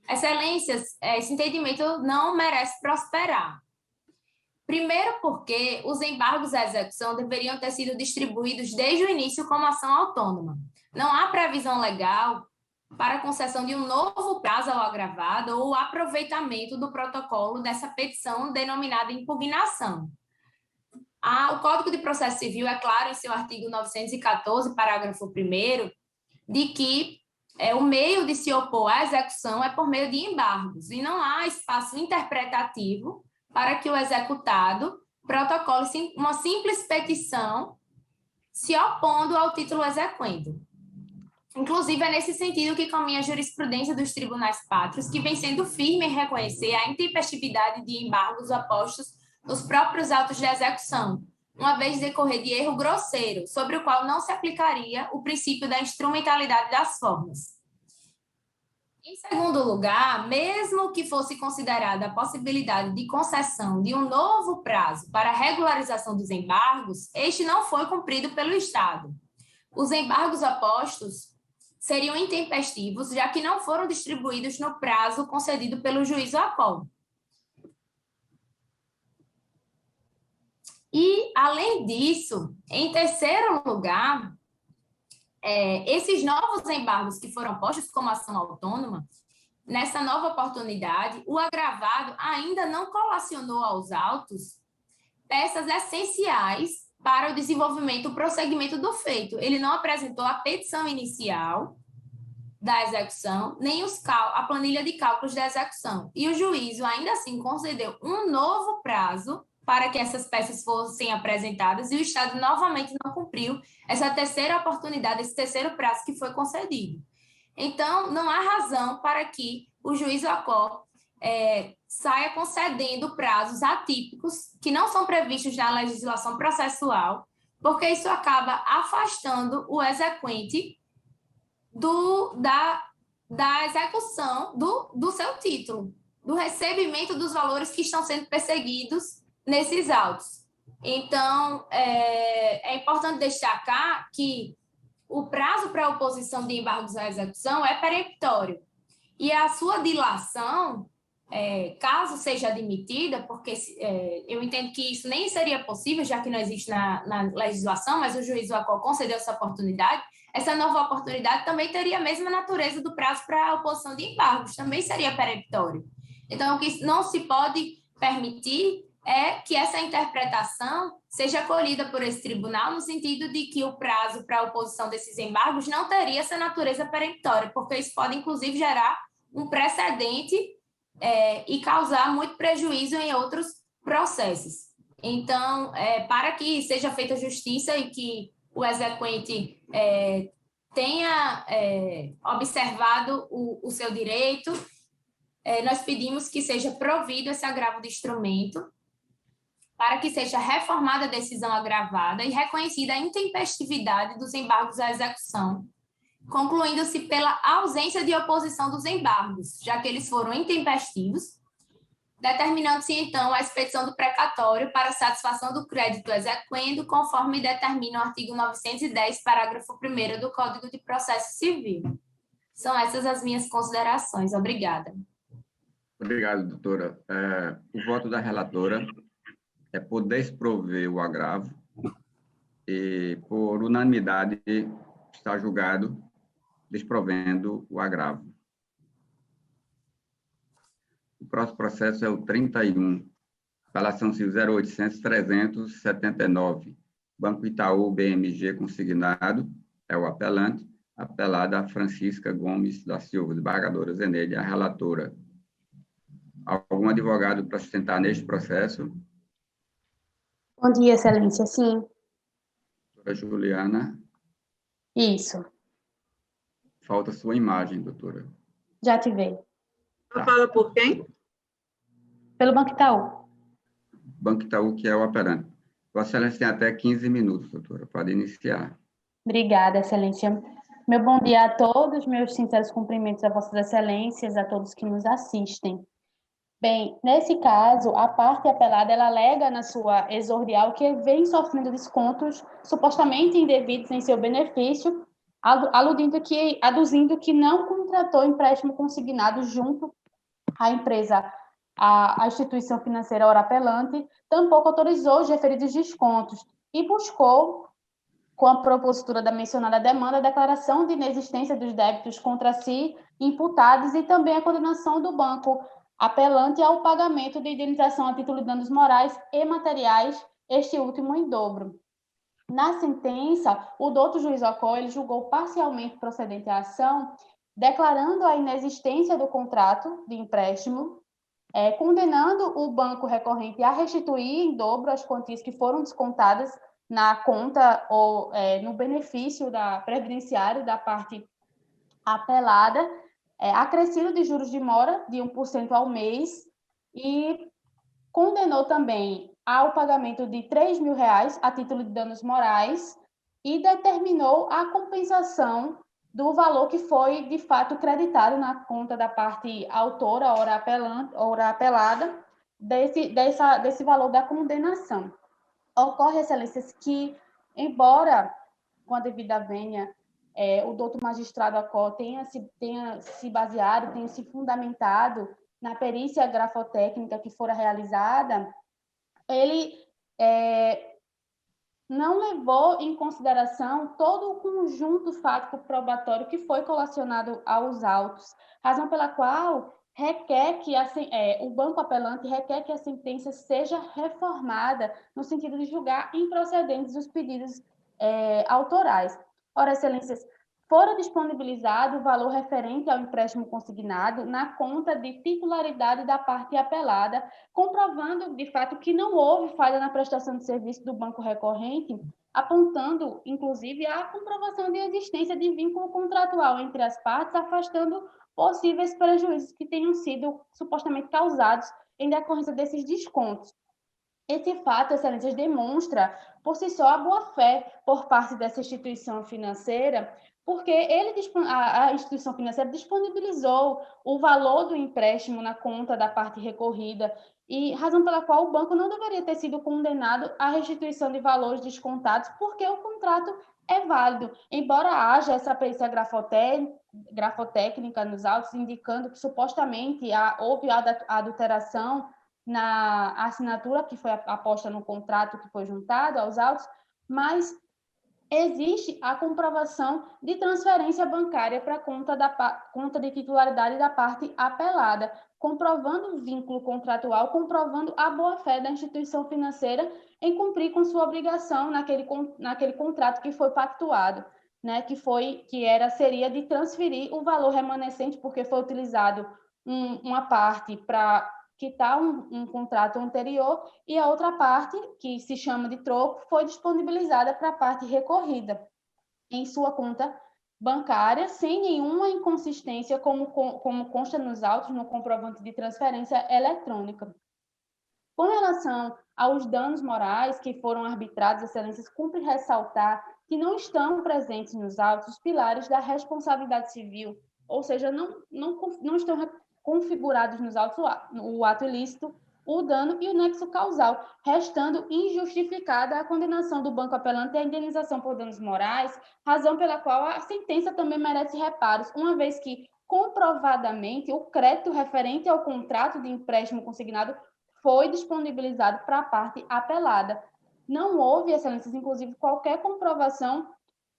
Excelências, esse entendimento não merece prosperar. Primeiro porque os embargos à execução deveriam ter sido distribuídos desde o início como ação autônoma. Não há previsão legal para a concessão de um novo prazo ao agravado ou o aproveitamento do protocolo dessa petição denominada impugnação. O Código de Processo Civil é claro em seu artigo 914, parágrafo 1º, de que o meio de se opor à execução é por meio de embargos, e não há espaço interpretativo para que o executado protocole uma simples petição se opondo ao título exequendo. Inclusive, é nesse sentido que caminha a jurisprudência dos tribunais pátrios, que vem sendo firme em reconhecer a intempestividade de embargos apostos nos próprios autos de execução, uma vez decorrer de erro grosseiro, sobre o qual não se aplicaria o princípio da instrumentalidade das formas. Em segundo lugar, mesmo que fosse considerada a possibilidade de concessão de um novo prazo para a regularização dos embargos, este não foi cumprido pelo Estado. Os embargos apostos seriam intempestivos, já que não foram distribuídos no prazo concedido pelo juiz Acó. E, além disso, em terceiro lugar, esses novos embargos que foram postos como ação autônoma, nessa nova oportunidade, o agravado ainda não colacionou aos autos peças essenciais para o desenvolvimento, o prosseguimento do feito. Ele não apresentou a petição inicial da execução, nem a planilha de cálculos da execução. E o juízo, ainda assim, concedeu um novo prazo para que essas peças fossem apresentadas, e o Estado novamente não cumpriu essa terceira oportunidade, esse terceiro prazo que foi concedido. Então, não há razão para que o juiz Acó saia concedendo prazos atípicos que não são previstos na legislação processual, porque isso acaba afastando o exequente da execução do seu título, do recebimento dos valores que estão sendo perseguidos nesses autos. Então, é importante destacar que o prazo para a oposição de embargos à execução é peremptório, e a sua dilação caso seja admitida, porque eu entendo que isso nem seria possível, já que não existe na legislação, mas o juiz Wacol concedeu essa oportunidade, essa nova oportunidade também teria a mesma natureza do prazo para a oposição de embargos, também seria peremptório. Então, o que não se pode permitir é que essa interpretação seja acolhida por esse tribunal no sentido de que o prazo para a oposição desses embargos não teria essa natureza peremptória, porque isso pode, inclusive, gerar um precedente e causar muito prejuízo em outros processos. Então, para que seja feita justiça e que o exequente tenha observado o seu direito, nós pedimos que seja provido esse agravo de instrumento para que seja reformada a decisão agravada e reconhecida a intempestividade dos embargos à execução, concluindo-se pela ausência de oposição dos embargos, já que eles foram intempestivos, determinando-se, então, a expedição do precatório para satisfação do crédito exequendo, conforme determina o artigo 910, parágrafo 1º do Código de Processo Civil. São essas as minhas considerações. Obrigada. Obrigado, doutora. O voto da relatora é por desprover o agravo e, por unanimidade, está julgado desprovendo o agravo. O próximo processo é o 31, apelação civil 0800-379, Banco Itaú, BMG consignado, é o apelante, apelada Francisca Gomes da Silva, desembargadora Zeneide, a relatora. Algum advogado para sustentar neste processo? Bom dia, excelência. Sim. Doutora Juliana. Isso. Falta sua imagem, doutora. Já ativei. Tá. Fala por quem? Pelo Banco Itaú. Banco Itaú, que é o operante. Vossa Excelência tem até 15 minutos, doutora. Pode iniciar. Obrigada, excelência. Meu bom dia a todos, meus sinceros cumprimentos a vossas excelências, a todos que nos assistem. Bem, nesse caso, a parte apelada, ela alega na sua exordial que vem sofrendo descontos supostamente indevidos em seu benefício, aduzindo que não contratou empréstimo consignado junto à empresa, à instituição financeira ora apelante, tampouco autorizou os referidos descontos e buscou, com a propositura da mencionada demanda, a declaração de inexistência dos débitos contra si imputados e também a condenação do banco apelante ao pagamento de indenização a título de danos morais e materiais, este último em dobro. Na sentença, o doutor juiz Wacol, ele julgou parcialmente procedente a ação, declarando a inexistência do contrato de empréstimo, condenando o banco recorrente a restituir em dobro as quantias que foram descontadas na conta ou no benefício previdenciário da parte apelada, acrescido de juros de mora de 1% ao mês e condenou também ao pagamento de R$3.000 a título de danos morais e determinou a compensação do valor que foi, de fato, creditado na conta da parte autora, ora apelada, desse valor da condenação. Ocorre, excelências, que, embora, com a devida vênia, o doutor magistrado Wacol tenha se baseado, tenha se fundamentado na perícia grafotécnica que fora realizada, ele não levou em consideração todo o conjunto fático probatório que foi colacionado aos autos, razão pela qual requer que o banco apelante requer que a sentença seja reformada no sentido de julgar improcedentes os pedidos autorais. Ora, excelências, fora disponibilizado o valor referente ao empréstimo consignado na conta de titularidade da parte apelada, comprovando, de fato, que não houve falha na prestação de serviço do banco recorrente, apontando, inclusive, a comprovação de existência de vínculo contratual entre as partes, afastando possíveis prejuízos que tenham sido supostamente causados em decorrência desses descontos. Esse fato, excelências, demonstra por si só a boa-fé por parte dessa instituição financeira, porque a instituição financeira disponibilizou o valor do empréstimo na conta da parte recorrida, e razão pela qual o banco não deveria ter sido condenado à restituição de valores descontados, porque o contrato é válido. Embora haja essa perícia grafotécnica nos autos, indicando que supostamente houve adulteração na assinatura que foi aposta no contrato que foi juntado aos autos, mas existe a comprovação de transferência bancária para conta de titularidade da parte apelada, comprovando o vínculo contratual, comprovando a boa-fé da instituição financeira em cumprir com sua obrigação naquele contrato que foi pactuado, né, seria de transferir o valor remanescente, porque foi utilizado uma parte para quitar um contrato anterior e a outra parte, que se chama de troco, foi disponibilizada para a parte recorrida em sua conta bancária, sem nenhuma inconsistência, como consta nos autos, no comprovante de transferência eletrônica. Com relação aos danos morais que foram arbitrados, excelências, cumpre ressaltar que não estão presentes nos autos os pilares da responsabilidade civil, ou seja, não estão configurados nos autos o ato ilícito, o dano e o nexo causal, restando injustificada a condenação do banco apelante e a indenização por danos morais, razão pela qual a sentença também merece reparos, uma vez que, comprovadamente, o crédito referente ao contrato de empréstimo consignado foi disponibilizado para a parte apelada. Não houve, excelências, inclusive, qualquer comprovação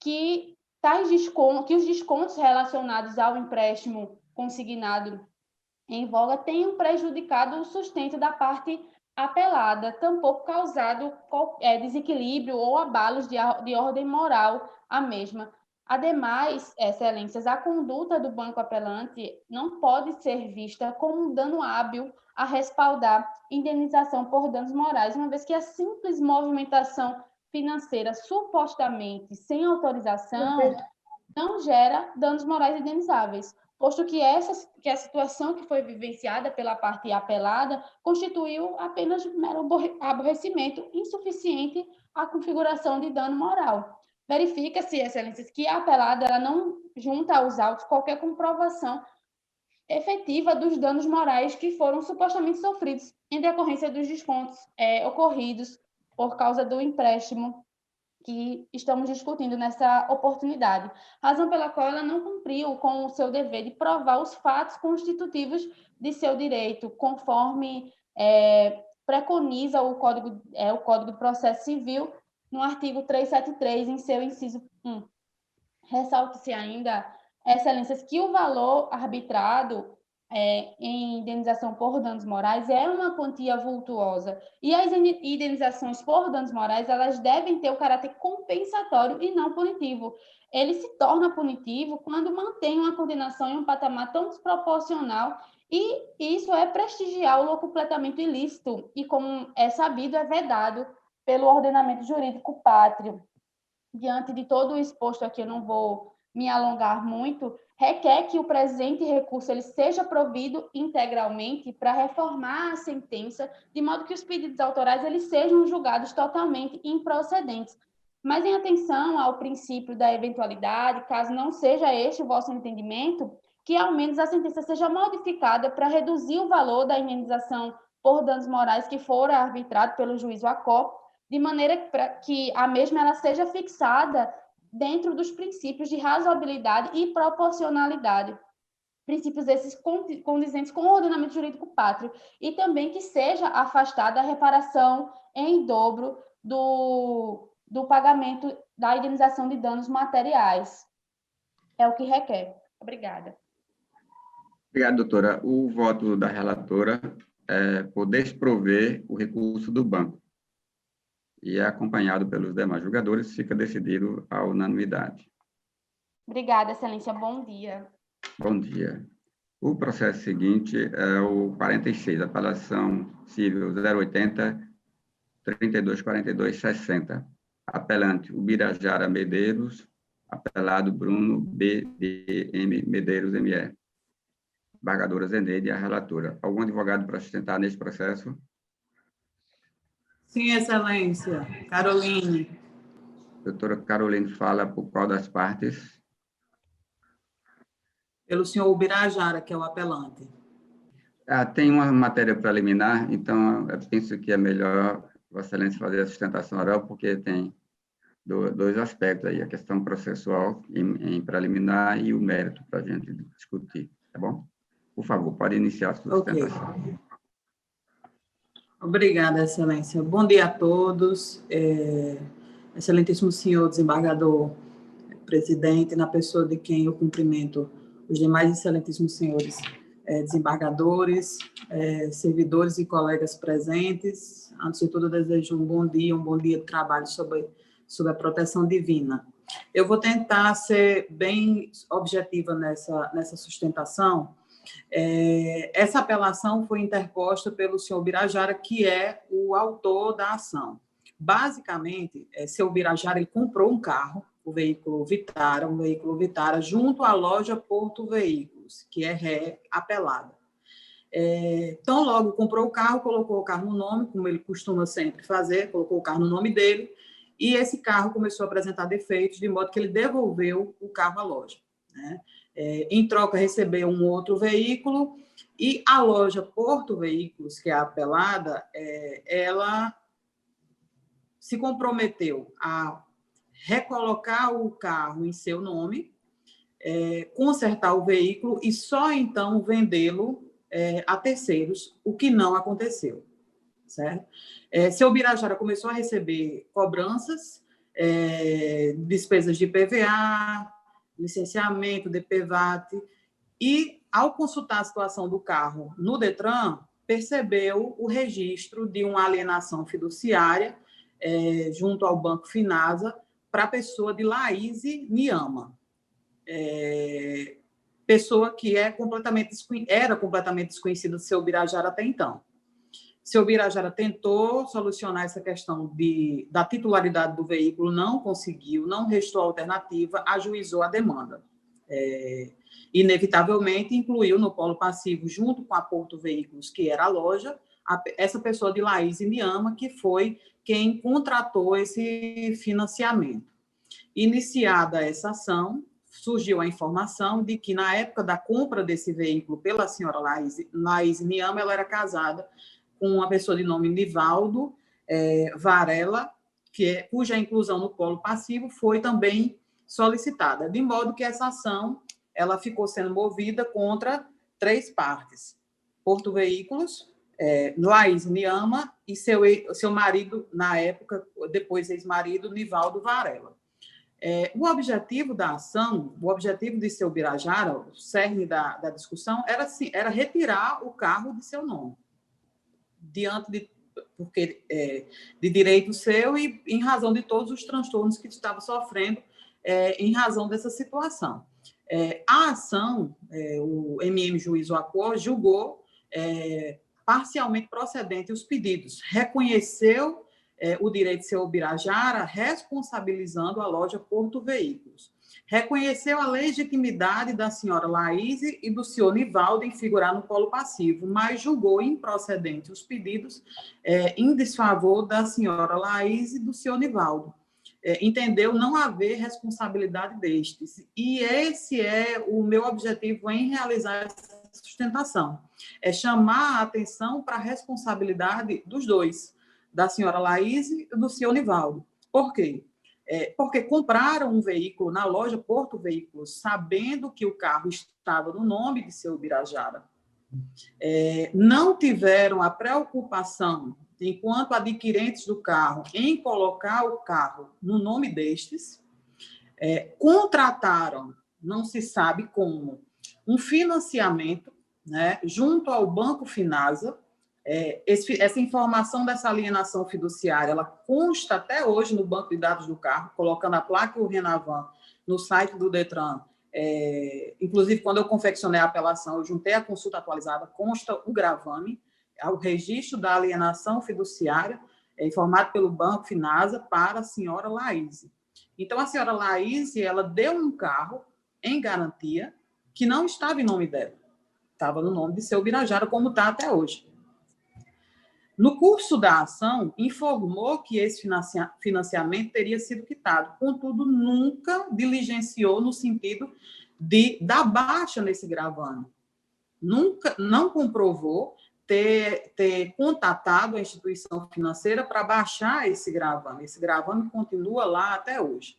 que os descontos relacionados ao empréstimo consignado em voga tenham prejudicado o sustento da parte apelada, tampouco causado desequilíbrio ou abalos de ordem moral à mesma. Ademais, excelências, a conduta do banco apelante não pode ser vista como um dano hábil a respaldar indenização por danos morais, uma vez que a simples movimentação financeira supostamente sem autorização não gera danos morais indenizáveis, posto que a situação que foi vivenciada pela parte apelada constituiu apenas mero aborrecimento insuficiente à configuração de dano moral. Verifica-se, excelências, que a apelada ela não junta aos autos qualquer comprovação efetiva dos danos morais que foram supostamente sofridos em decorrência dos descontos ocorridos por causa do empréstimo que estamos discutindo nessa oportunidade, razão pela qual ela não cumpriu com o seu dever de provar os fatos constitutivos de seu direito, conforme preconiza o Código do Processo Civil, no artigo 373, em seu inciso 1. Ressalta-se ainda, excelências, que o valor arbitrado em indenização por danos morais é uma quantia vultuosa, e as indenizações por danos morais elas devem ter o caráter compensatório e não punitivo. Ele se torna punitivo quando mantém uma condenação em um patamar tão desproporcional, e isso é prestigiar o locupletamento ilícito, e como é sabido, é vedado pelo ordenamento jurídico pátrio. Diante de todo o exposto aqui, eu não vou me alongar muito, requer que o presente recurso ele seja provido integralmente para reformar a sentença, de modo que os pedidos autorais eles sejam julgados totalmente improcedentes. Mas em atenção ao princípio da eventualidade, caso não seja este o vosso entendimento, que ao menos a sentença seja modificada para reduzir o valor da indenização por danos morais que for arbitrado pelo juízo ACO, de maneira que a mesma ela seja fixada dentro dos princípios de razoabilidade e proporcionalidade, princípios esses condizentes com o ordenamento jurídico pátrio, e também que seja afastada a reparação em dobro do pagamento da indenização de danos materiais. É o que requer. Obrigada. Obrigado, doutora. O voto da relatora é por desprover o recurso do banco, e acompanhado pelos demais julgadores, fica decidido a unanimidade. Obrigada, excelência. Bom dia. Bom dia. O processo seguinte é o 46, apelação civil 080 324260. Apelante Ubirajara Medeiros, apelado Bruno BDM Medeiros ME. Embargadora Zeneide e a relatora. Algum advogado para sustentar neste processo? Sim, excelência. Caroline. Doutora Caroline fala por qual das partes? Pelo senhor Ubirajara, que é o apelante. Tem uma matéria preliminar, então eu penso que é melhor Vossa Excelência fazer a sustentação oral, porque tem dois aspectos aí, a questão processual em preliminar e o mérito para a gente discutir, tá bom? Por favor, pode iniciar a sustentação. Ok. Obrigada, Excelência. Bom dia a todos. Excelentíssimo senhor desembargador presidente, na pessoa de quem eu cumprimento os demais excelentíssimos senhores desembargadores, servidores e colegas presentes. Antes de tudo, desejo um bom dia de trabalho sob a proteção divina. Eu vou tentar ser bem objetiva nessa sustentação. Essa apelação foi interposta pelo senhor Birajara, que é o autor da ação. Basicamente, seu Birajara ele comprou um carro, um veículo Vitara, junto à loja Porto Veículos, que é ré apelada. Então, logo comprou o carro, colocou o carro no nome, como ele costuma sempre fazer, colocou o carro no nome dele, e esse carro começou a apresentar defeitos, de modo que ele devolveu o carro à loja, né? Em troca, recebeu um outro veículo, e a loja Porto Veículos, que é a apelada, ela se comprometeu a recolocar o carro em seu nome, consertar o veículo e só então vendê-lo a terceiros, o que não aconteceu, certo? Seu Birajara começou a receber cobranças, despesas de PVA, licenciamento, DPVAT, e, ao consultar a situação do carro no Detran, percebeu o registro de uma alienação fiduciária junto ao Banco Finasa para a pessoa de Laíse Niama, pessoa que era completamente desconhecida do seu Birajara até então. Seu Birajara tentou solucionar essa questão da titularidade do veículo, não conseguiu, não restou alternativa, ajuizou a demanda. Inevitavelmente, incluiu no polo passivo, junto com a Porto Veículos, que era a loja, essa pessoa de Laíse Niama, que foi quem contratou esse financiamento. Iniciada essa ação, surgiu a informação de que, na época da compra desse veículo pela senhora Laíse Niama, ela era casada com uma pessoa de nome Nivaldo Varela, cuja inclusão no polo passivo foi também solicitada, de modo que essa ação ela ficou sendo movida contra 3 partes: Porto Veículos, Laíse Niama e seu marido, na época, depois ex-marido, Nivaldo Varela. O objetivo da ação, o objetivo de seu Birajara, o cerne da discussão, era retirar o carro de seu nome, diante de direito seu e em razão de todos os transtornos que estava sofrendo em razão dessa situação. A ação, o MM Juiz Oacó julgou parcialmente procedente os pedidos, reconheceu o direito de seu Birajara, responsabilizando a loja Porto Veículos. Reconheceu a legitimidade da senhora Laíse e do senhor Nivaldo em figurar no polo passivo, mas julgou improcedente os pedidos em desfavor da senhora Laíse e do senhor Nivaldo. Entendeu não haver responsabilidade destes. E esse é o meu objetivo em realizar essa sustentação. Chamar a atenção para a responsabilidade dos dois, da senhora Laíse e do senhor Nivaldo. Por quê? Porque compraram um veículo na loja Porto Veículos, sabendo que o carro estava no nome de seu Birajara. Não tiveram a preocupação, enquanto adquirentes do carro, em colocar o carro no nome destes, contrataram, não se sabe como, um financiamento, né, junto ao Banco Finasa. Essa informação dessa alienação fiduciária, ela consta até hoje no banco de dados do carro, colocando a placa e o Renavan no site do Detran. Inclusive, quando eu confeccionei a apelação, eu juntei a consulta atualizada, consta o gravame, o registro da alienação fiduciária, informado pelo Banco Finasa para a senhora Laíse. Então, a senhora Laíse, ela deu um carro em garantia que não estava em nome dela, estava no nome de seu Birajara, como está até hoje. No curso da ação, informou que esse financiamento teria sido quitado, contudo, nunca diligenciou no sentido de dar baixa nesse gravame. Não comprovou ter contatado a instituição financeira para baixar esse gravame. Esse gravame continua lá até hoje.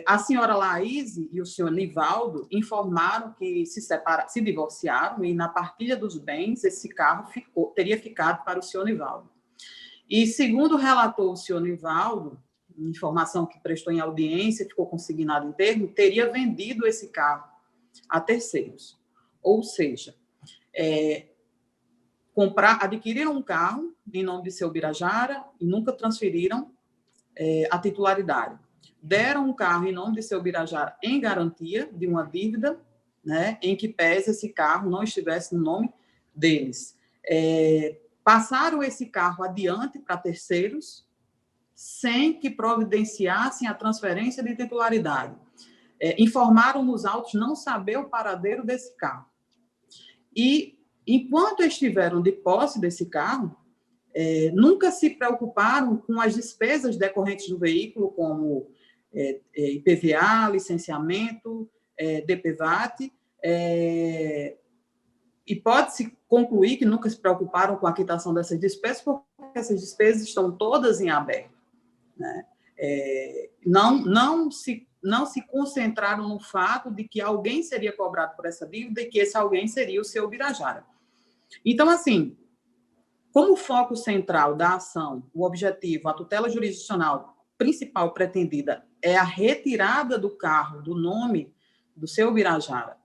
A senhora Laís e o senhor Nivaldo informaram que se divorciaram e, na partilha dos bens, esse carro teria ficado para o senhor Nivaldo. E, segundo relatou o senhor Nivaldo, informação que prestou em audiência, ficou consignado em termo, teria vendido esse carro a terceiros. Ou seja, adquiriram um carro em nome de seu Birajara e nunca transferiram a titularidade. Deram um carro em nome de seu Birajara em garantia de uma dívida, né, em que pese esse carro não estivesse no nome deles. Passaram esse carro adiante para terceiros sem que providenciassem a transferência de titularidade. Informaram nos autos não saber o paradeiro desse carro. E, enquanto estiveram de posse desse carro, nunca se preocuparam com as despesas decorrentes do veículo, como IPVA, licenciamento, DPVAT, e pode-se concluir que nunca se preocuparam com a quitação dessas despesas, porque essas despesas estão todas em aberto, né? Não se concentraram no fato de que alguém seria cobrado por essa dívida e que esse alguém seria o seu Birajara. Então, assim, como foco central da ação, o objetivo, a tutela jurisdicional principal pretendida é a retirada do carro do nome do seu Birajara,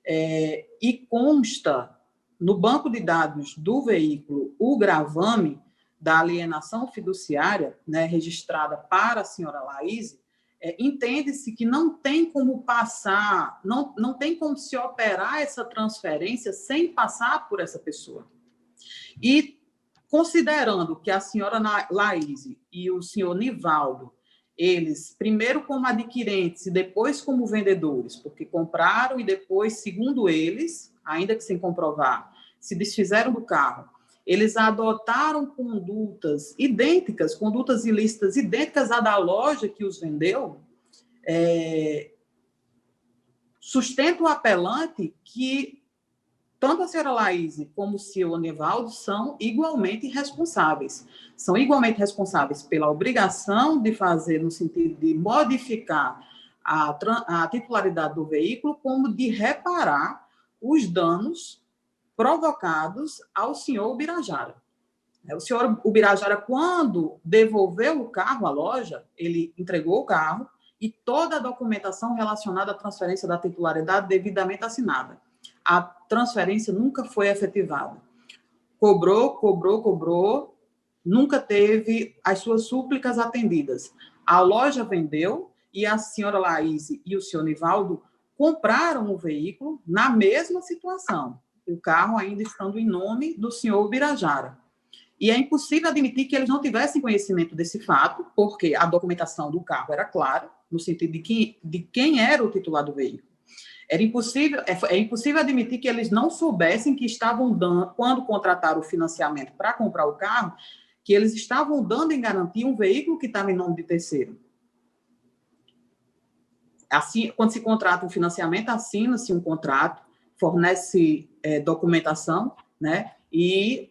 e consta no banco de dados do veículo o gravame da alienação fiduciária, né, registrada para a senhora Laís, entende-se que não tem como passar, não tem como se operar essa transferência sem passar por essa pessoa. E, considerando que a senhora Laís e o senhor Nivaldo, eles, primeiro como adquirentes e depois como vendedores, porque compraram e depois, segundo eles, ainda que sem comprovar, se desfizeram do carro, eles adotaram condutas idênticas, condutas ilícitas idênticas à da loja que os vendeu, sustenta o apelante que tanto a senhora Laís como o senhor Nivaldo são igualmente responsáveis. São igualmente responsáveis pela obrigação de fazer, no sentido de modificar a titularidade do veículo, como de reparar os danos provocados ao senhor Birajara. O senhor Birajara, quando devolveu o carro à loja, ele entregou o carro e toda a documentação relacionada à transferência da titularidade devidamente assinada. A transferência nunca foi efetivada. Cobrou, nunca teve as suas súplicas atendidas. A loja vendeu e a senhora Laís e o senhor Nivaldo compraram o veículo na mesma situação, o carro ainda estando em nome do senhor Birajara. E é impossível admitir que eles não tivessem conhecimento desse fato, porque a documentação do carro era clara, no sentido de quem era o titular do veículo. É impossível admitir que eles não soubessem que estavam dando, quando contrataram o financiamento para comprar o carro, que eles estavam dando em garantia um veículo que estava em nome de terceiro. Assim, quando se contrata um financiamento, assina-se um contrato, fornece documentação, né? E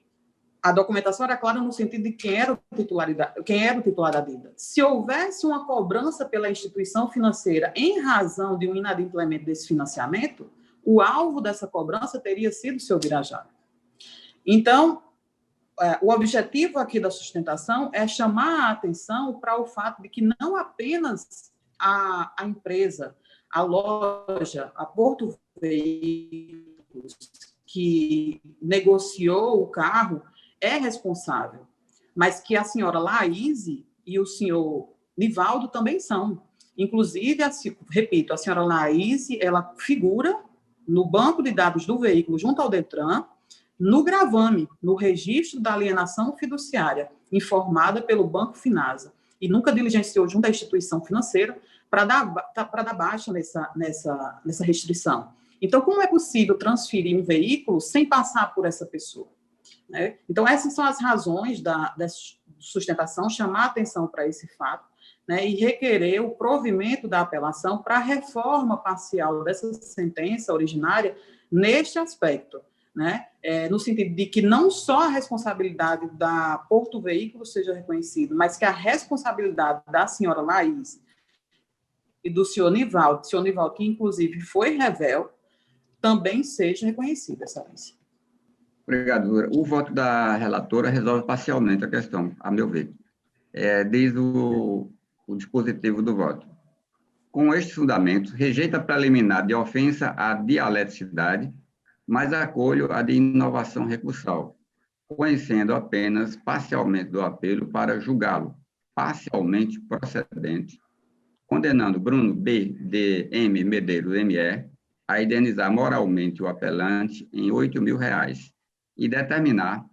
a documentação era clara no sentido de quem era o titular da dívida. Se houvesse uma cobrança pela instituição financeira em razão de um inadimplemento desse financiamento, o alvo dessa cobrança teria sido o seu Birajara. Então, o objetivo aqui da sustentação é chamar a atenção para o fato de que não apenas a empresa, a loja, a Porto Veículos, que negociou o carro, é responsável, mas que a senhora Laís e o senhor Nivaldo também são. Inclusive, repito, a senhora Laís, ela figura no banco de dados do veículo junto ao Detran, no gravame, no registro da alienação fiduciária, informada pelo Banco Finasa, e nunca diligenciou junto à instituição financeira para dar baixa nessa restrição. Então, como é possível transferir um veículo sem passar por essa pessoa? Né? Então, essas são as razões dessa sustentação, chamar a atenção para esse fato, né, e requerer o provimento da apelação para a reforma parcial dessa sentença originária neste aspecto. né? No sentido de que não só a responsabilidade da Porto Veículo seja reconhecida, mas que a responsabilidade da senhora Laís e do senhor Nivaldo, que inclusive foi revel, também seja reconhecida, excelência. Obrigado, Lura. O voto da relatora resolve parcialmente a questão, a meu ver. Diz o dispositivo do voto. Com estes fundamentos, rejeita a preliminar de ofensa à dialeticidade, mas acolho a de inovação recursal, conhecendo apenas parcialmente do apelo para julgá-lo parcialmente procedente, condenando Bruno B. D. M. Medeiros, M.E., a indenizar moralmente o apelante em R$ 8.000 e determinar,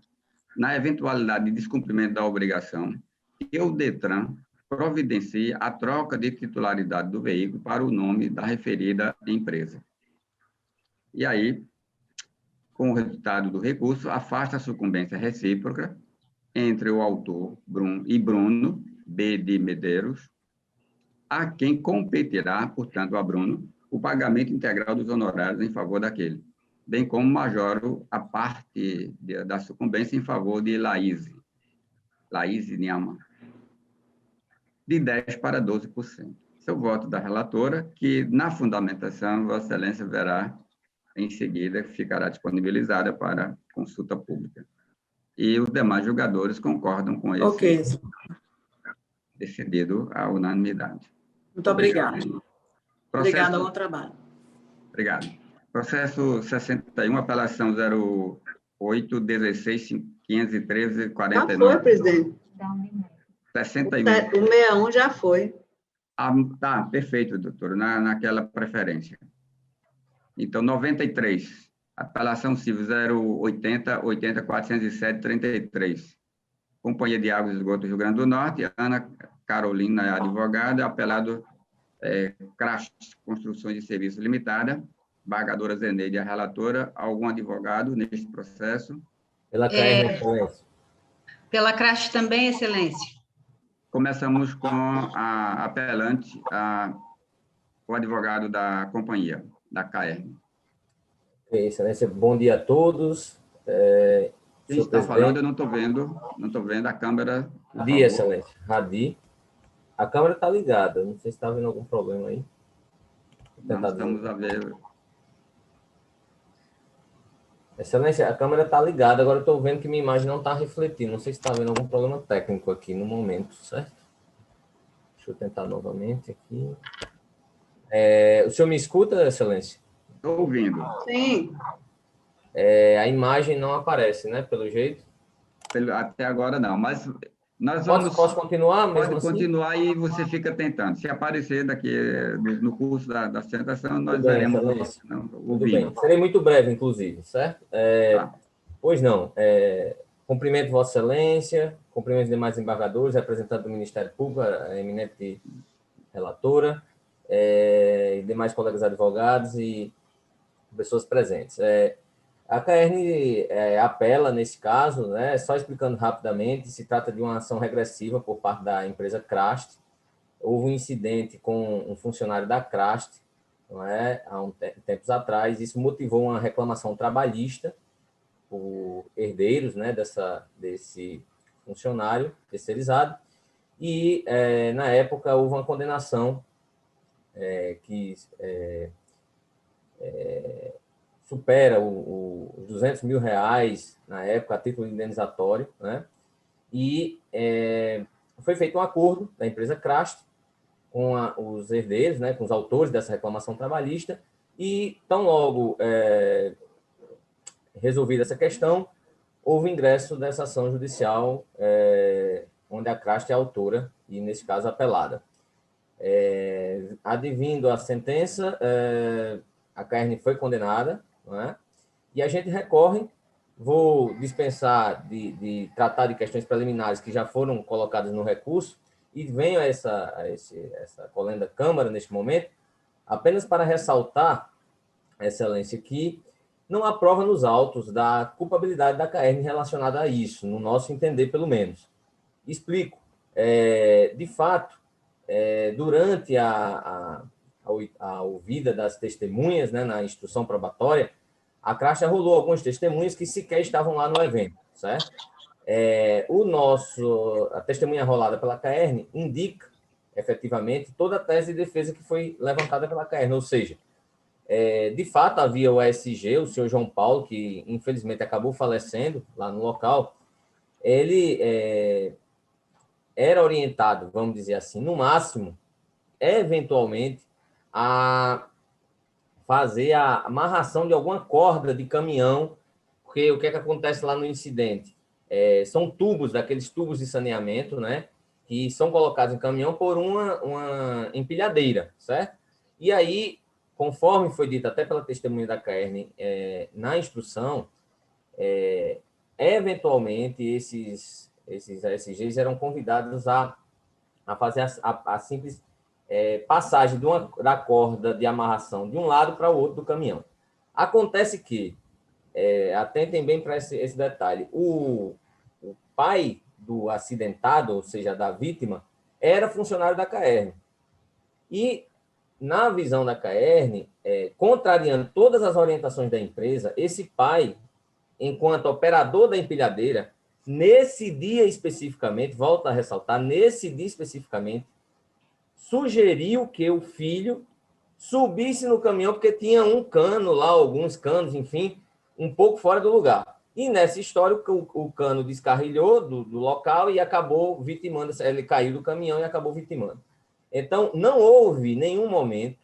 na eventualidade de descumprimento da obrigação, que o DETRAN providencie a troca de titularidade do veículo para o nome da referida empresa. E aí, com o resultado do recurso, afasta a sucumbência recíproca entre o autor Bruno B. de Medeiros, a quem competirá, portanto, a Bruno, o pagamento integral dos honorários em favor daquele, bem como majoro a parte da sucumbência em favor de Laís Niama, de 10% para 12%. Esse é o voto da relatora, que, na fundamentação, Vossa Excelência verá em seguida, ficará disponibilizada para consulta pública. E os demais julgadores concordam com esse decidido à unanimidade. Muito obrigada. Obrigada, bom trabalho. Obrigado. Processo 61, apelação 08-16-513-49. Já foi, presidente. 61. O 61 já foi. Tá, perfeito, doutor, naquela preferência. Então, 93, apelação civil 080-80-407-33. Companhia de Águas e Esgotos Rio Grande do Norte, Ana Carolina, advogada, apelado Crash Construções de Serviços Limitada, Bargadora Zeneide, a relatora. Algum advogado neste processo? Pela CRM, excelência. Pela Crash também, excelência. Começamos com a apelante, o advogado da companhia, da CAERN. Excelência, bom dia a todos. Quem está falando, eu não estou vendo a câmera. Dia, excelência. Radi. A câmera está ligada, não sei se está havendo algum problema aí. Não, estamos a ver. Excelência, a câmera está ligada, agora eu estou vendo que minha imagem não está refletindo. Não sei se está havendo algum problema técnico aqui no momento, certo? Deixa eu tentar novamente aqui. O senhor me escuta, excelência? Estou ouvindo. Sim. A imagem não aparece, né? Pelo jeito. Até agora não, mas nós Posso continuar? Pode continuar e você fica tentando. Se aparecer daqui no curso da sustentação, nós veremos. Tudo bem. Serei muito breve, inclusive, certo? Pois não. Cumprimento Vossa Excelência, cumprimento os demais embargadores, representante do Ministério Público, a eminente relatora, e demais colegas advogados e pessoas presentes. A CAERN apela, nesse caso, né, só explicando rapidamente, se trata de uma ação regressiva por parte da empresa Crast. Houve um incidente com um funcionário da Crast, não é, há tempos atrás. Isso motivou uma reclamação trabalhista por herdeiros, né, desse funcionário terceirizado, e, na época, houve uma condenação que supera os R$200 mil, na época, a título indenizatório, né? E foi feito um acordo da empresa Crast com os herdeiros, né, com os autores dessa reclamação trabalhista, e tão logo resolvida essa questão, houve ingresso dessa ação judicial, onde a Crast é a autora, e, nesse caso, apelada. Advindo a sentença, a CAERN foi condenada, não é? E a gente recorre, vou dispensar de tratar de questões preliminares que já foram colocadas no recurso, e venho a essa colenda Câmara, neste momento, apenas para ressaltar, excelência, que não há prova nos autos da culpabilidade da CAERN relacionada a isso, no nosso entender, pelo menos. Explico. De fato, durante a ouvida das testemunhas, né, na instrução probatória, a Crasta rolou alguns testemunhos que sequer estavam lá no evento, certo? A testemunha rolada pela CAERN indica, efetivamente, toda a tese de defesa que foi levantada pela CAERN, ou seja, de fato, havia o ESG, o senhor João Paulo, que infelizmente acabou falecendo lá no local. Ele era orientado, vamos dizer assim, no máximo, eventualmente, a fazer a amarração de alguma corda de caminhão, porque o que é que acontece lá no incidente? São tubos, daqueles tubos de saneamento, né, que são colocados em caminhão por uma empilhadeira, certo? E aí, conforme foi dito até pela testemunha da CAERN na instrução, eventualmente esses ESGs eram convidados a fazer a simples passagem da corda de amarração de um lado para o outro do caminhão. Acontece que, atentem bem para esse detalhe, o pai do acidentado, ou seja, da vítima, era funcionário da CAERN. E, na visão da CAERN, contrariando todas as orientações da empresa, esse pai, enquanto operador da empilhadeira, nesse dia especificamente, volto a ressaltar, nesse dia especificamente, sugeriu que o filho subisse no caminhão, porque tinha um cano lá, alguns canos, enfim, um pouco fora do lugar. E nessa história, o cano descarrilhou do local e acabou vitimando, ele caiu do caminhão e acabou vitimando. Então, não houve em nenhum momento,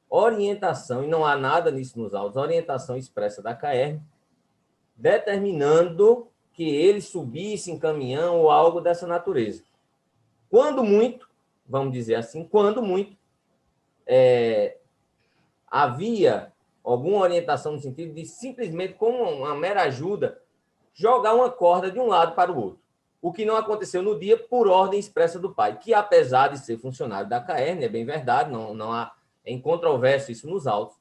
orientação, e não há nada nisso nos autos, orientação expressa da CAERN, determinando que ele subisse em caminhão ou algo dessa natureza. Quando muito, vamos dizer assim, havia alguma orientação no sentido de simplesmente, como uma mera ajuda, jogar uma corda de um lado para o outro. O que não aconteceu no dia por ordem expressa do pai, que apesar de ser funcionário da CAERN, é bem verdade, não há incontrovérsia isso nos autos,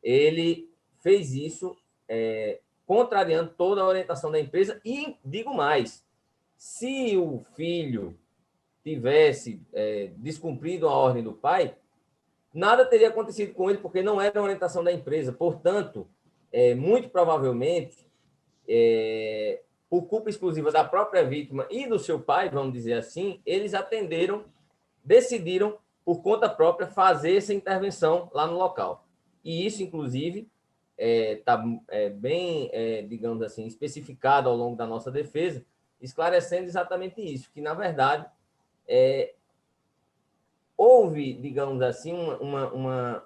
ele fez isso contrariando toda a orientação da empresa e, digo mais, se o filho tivesse descumprido a ordem do pai, nada teria acontecido com ele, porque não era a orientação da empresa. Portanto, muito provavelmente, por culpa exclusiva da própria vítima e do seu pai, vamos dizer assim, eles decidiram, por conta própria, fazer essa intervenção lá no local. E isso, inclusive, está bem, digamos assim, especificado ao longo da nossa defesa, esclarecendo exatamente isso, que, na verdade, houve, digamos assim,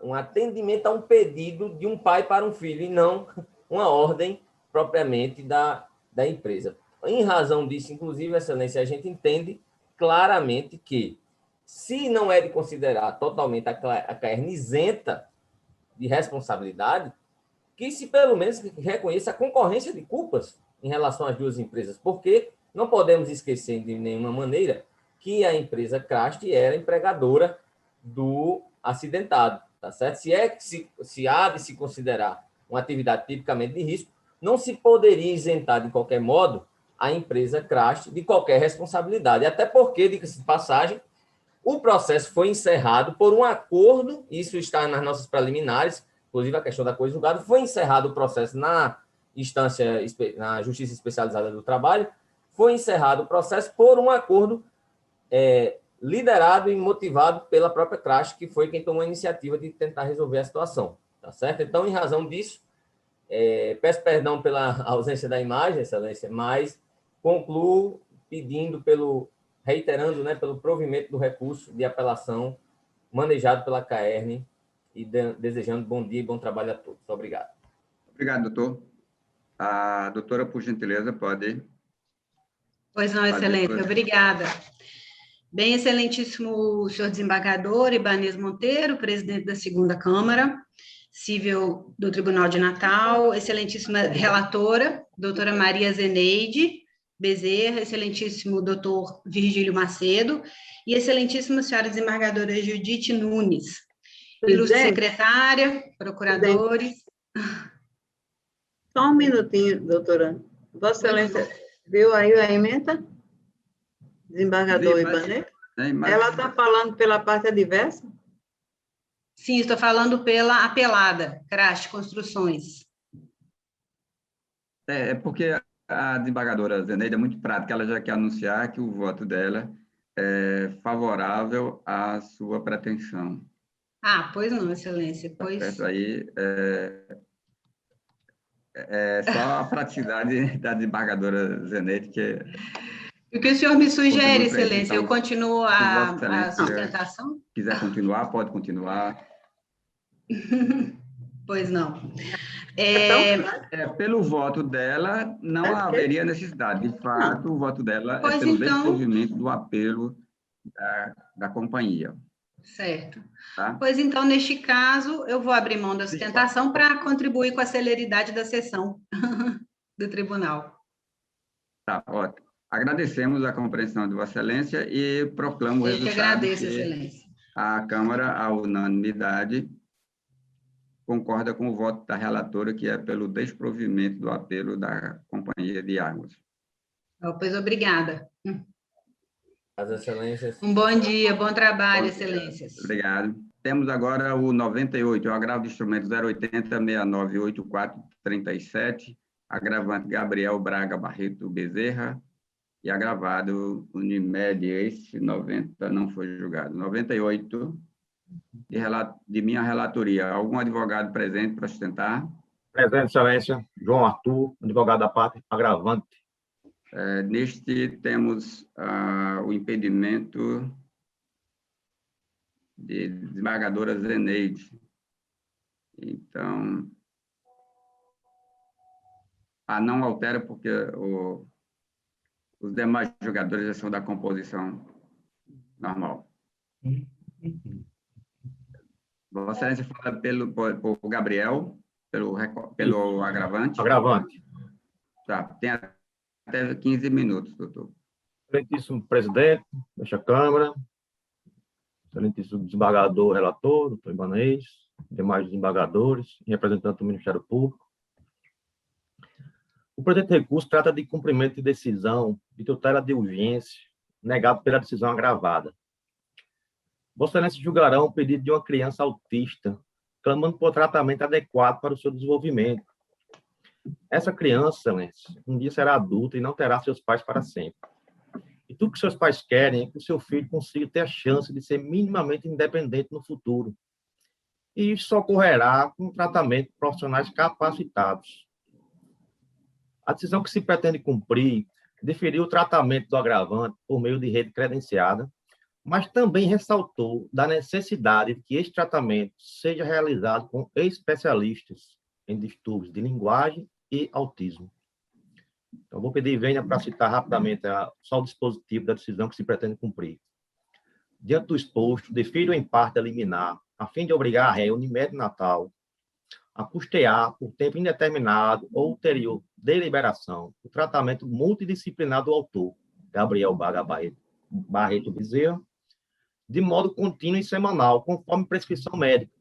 um atendimento a um pedido de um pai para um filho, e não uma ordem propriamente da empresa. Em razão disso, inclusive, Excelência, a gente entende claramente que, se não é de considerar totalmente a CAERN isenta de responsabilidade, que se pelo menos reconheça a concorrência de culpas em relação às duas empresas, porque não podemos esquecer de nenhuma maneira que a empresa Crast era empregadora do acidentado, tá certo? Se há de se considerar uma atividade tipicamente de risco, não se poderia isentar de qualquer modo a empresa Crast de qualquer responsabilidade, até porque, diga-se de passagem, o processo foi encerrado por um acordo, isso está nas nossas preliminares, inclusive a questão da coisa julgada, foi encerrado o processo na Justiça Especializada do Trabalho, foi encerrado o processo por um acordo liderado e motivado pela própria Crast, que foi quem tomou a iniciativa de tentar resolver a situação, tá certo? Então, em razão disso, peço perdão pela ausência da imagem, Excelência, mas concluo reiterando, né, pelo provimento do recurso de apelação manejado pela CAERN e desejando bom dia e bom trabalho a todos. Obrigado. Obrigado, doutor. A doutora, por gentileza, pode... Pois não, Excelência, obrigada. Bem, excelentíssimo senhor desembargador Ibanez Monteiro, presidente da 2ª Câmara Civil do Tribunal de Natal, excelentíssima relatora, doutora Maria Zeneide Bezerra, excelentíssimo doutor Virgílio Macedo e excelentíssima senhora desembargadora Judite Nunes, ilustre secretária, procuradores. Só um minutinho, doutora. Vossa Excelência, viu aí a emenda? Desembargador Ibanez? Ela está falando pela parte adversa? Sim, estou falando pela apelada, Crash Construções. É porque a desembargadora Zeneide é muito prática, ela já quer anunciar que o voto dela é favorável à sua pretensão. Ah, pois não, Excelência, Tá pois... certo? Aí é só a praticidade da desembargadora Zeneide que... O que o senhor me sugere, Continue presente. Excelência? Eu Então, continuo se Vossa a Excelência sustentação? quiser continuar, pode continuar. Pois não. Pelo voto dela, não haveria necessidade. De fato, o voto dela Pois é pelo então. desprovimento do apelo da companhia. Certo. Tá? Pois então, neste caso, eu vou abrir mão da sustentação para contribuir com a celeridade da sessão do tribunal. Tá, ótimo. Agradecemos a compreensão de Vossa Excelência e proclamo o Eu que resultado agradeço, que Excelência. a Câmara, à unanimidade, concorda com o voto da relatora, que é pelo desprovimento do apelo da Companhia de Águas. Pois obrigada. As Excelências. Um bom dia, bom trabalho, Excelências. Obrigado. Temos agora o 98, o agravo de instrumento 080-6984-37, agravante Gabriel Braga Barreto Bezerra, e agravado Unimed, esse 90 não foi julgado. 98, de minha relatoria. Algum advogado presente para sustentar? Presente, Excelência. João Arthur, advogado da parte, agravante. Neste, temos o impedimento de desembargadora Zeneide. Então, não altera porque os demais jogadores já são da composição normal. Vossa Excelência fala por Gabriel, pelo agravante? Agravante. Tá, tem até 15 minutos, doutor. Excelentíssimo presidente desta Câmara, excelentíssimo desembargador relator, doutor Ibanez, demais desembargadores e representantes do Ministério Público. O presente recurso trata de cumprimento de decisão de tutela de urgência negado pela decisão agravada. Vossa Excelência julgarão o pedido de uma criança autista, clamando por tratamento adequado para o seu desenvolvimento. Essa criança, Excelência, um dia será adulta e não terá seus pais para sempre. E tudo que seus pais querem é que o seu filho consiga ter a chance de ser minimamente independente no futuro. E isso só ocorrerá com tratamento de profissionais capacitados. A decisão que se pretende cumprir deferiu o tratamento do agravante por meio de rede credenciada, mas também ressaltou da necessidade de que este tratamento seja realizado com especialistas em distúrbios de linguagem e autismo. Então, vou pedir vênia para citar rapidamente só o dispositivo da decisão que se pretende cumprir. Diante do exposto, defiro em parte a liminar, a fim de obrigar a ré Unimed Natal a custear, por tempo indeterminado ou ulterior deliberação, o tratamento multidisciplinar do autor, Gabriel Braga Barreto Bezerra, de modo contínuo e semanal, conforme prescrição médica,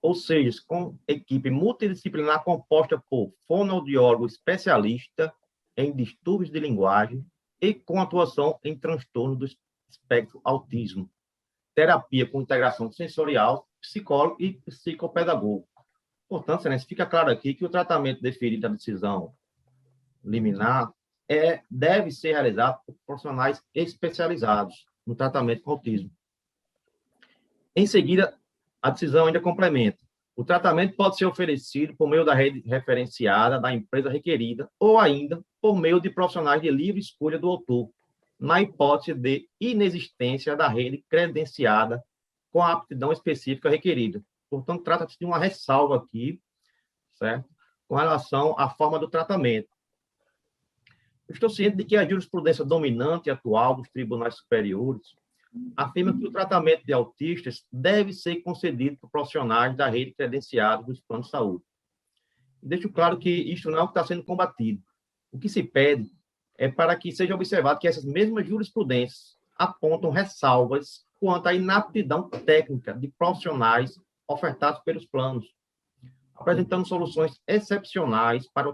ou seja, com equipe multidisciplinar composta por fonoaudiólogo especialista em distúrbios de linguagem e com atuação em transtorno do espectro autismo, terapia com integração sensorial, psicólogo e psicopedagogo. Portanto, Excelência, fica claro aqui que o tratamento deferido da decisão liminar deve ser realizado por profissionais especializados no tratamento com autismo. Em seguida, a decisão ainda complementa. O tratamento pode ser oferecido por meio da rede referenciada da empresa requerida ou ainda por meio de profissionais de livre escolha do autor, na hipótese de inexistência da rede credenciada com a aptidão específica requerida. Portanto, trata-se de uma ressalva aqui, certo? Com relação à forma do tratamento. Eu estou ciente de que a jurisprudência dominante e atual dos tribunais superiores afirma que o tratamento de autistas deve ser concedido por profissionais da rede credenciada dos planos de saúde. Deixo claro que isto não é o que está sendo combatido. O que se pede é para que seja observado que essas mesmas jurisprudências apontam ressalvas quanto à inaptidão técnica de profissionais ofertados pelos planos, apresentando soluções excepcionais para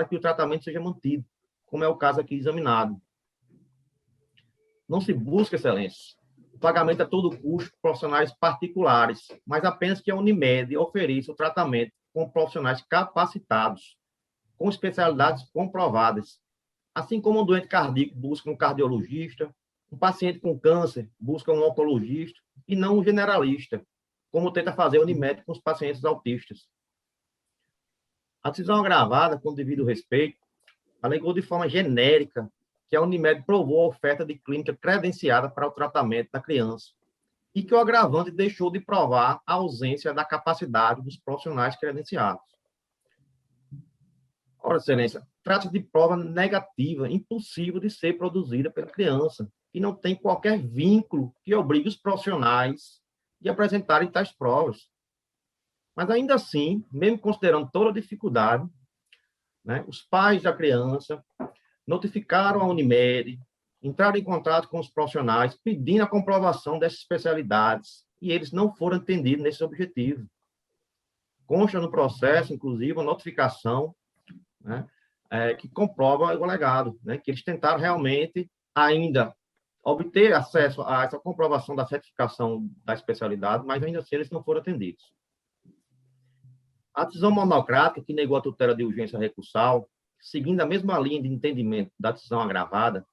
que o tratamento seja mantido, como é o caso aqui examinado. Não se busca, Excelência, o pagamento a todo custo por profissionais particulares, mas apenas que a Unimed ofereça o tratamento com profissionais capacitados, com especialidades comprovadas, assim como um doente cardíaco busca um cardiologista, um paciente com câncer busca um oncologista e não um generalista, como tenta fazer a Unimed com os pacientes autistas. A decisão agravada, com devido respeito, alegou de forma genérica que a Unimed provou a oferta de clínica credenciada para o tratamento da criança e que o agravante deixou de provar a ausência da capacidade dos profissionais credenciados. Ora, Excelência, trata-se de prova negativa, impossível de ser produzida pela criança, e não tem qualquer vínculo que obrigue os profissionais a apresentarem tais provas. Mas, ainda assim, mesmo considerando toda a dificuldade, né, os pais da criança notificaram a Unimed, entraram em contato com os profissionais, pedindo a comprovação dessas especialidades, e eles não foram atendidos nesse objetivo. Consta no processo, inclusive, uma notificação, né, que comprova o alegado, né, que eles tentaram realmente ainda obter acesso a essa comprovação da certificação da especialidade, mas ainda assim eles não foram atendidos. A decisão monocrática, que negou a tutela de urgência recursal, seguindo a mesma linha de entendimento da decisão agravada,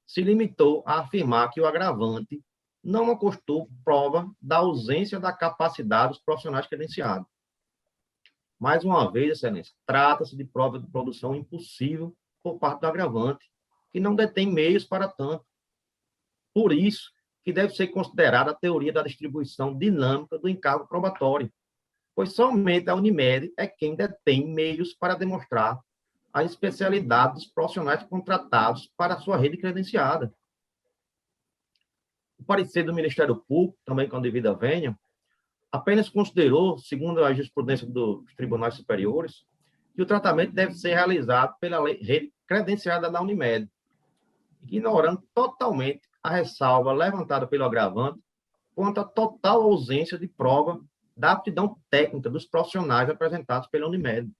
se limitou a afirmar que o agravante não acostou prova da ausência da capacidade dos profissionais credenciados. Mais uma vez, Excelência, trata-se de prova de produção impossível por parte do agravante, que não detém meios para tanto. Por isso que deve ser considerada a teoria da distribuição dinâmica do encargo probatório, pois somente a Unimed é quem detém meios para demonstrar a especialidade dos profissionais contratados para a sua rede credenciada. O parecer do Ministério Público, também com a devida vênia, apenas considerou, segundo a jurisprudência dos tribunais superiores, que o tratamento deve ser realizado pela rede credenciada da Unimed, ignorando totalmente a ressalva levantada pelo agravante quanto à total ausência de prova da aptidão técnica dos profissionais apresentados pela Unimed.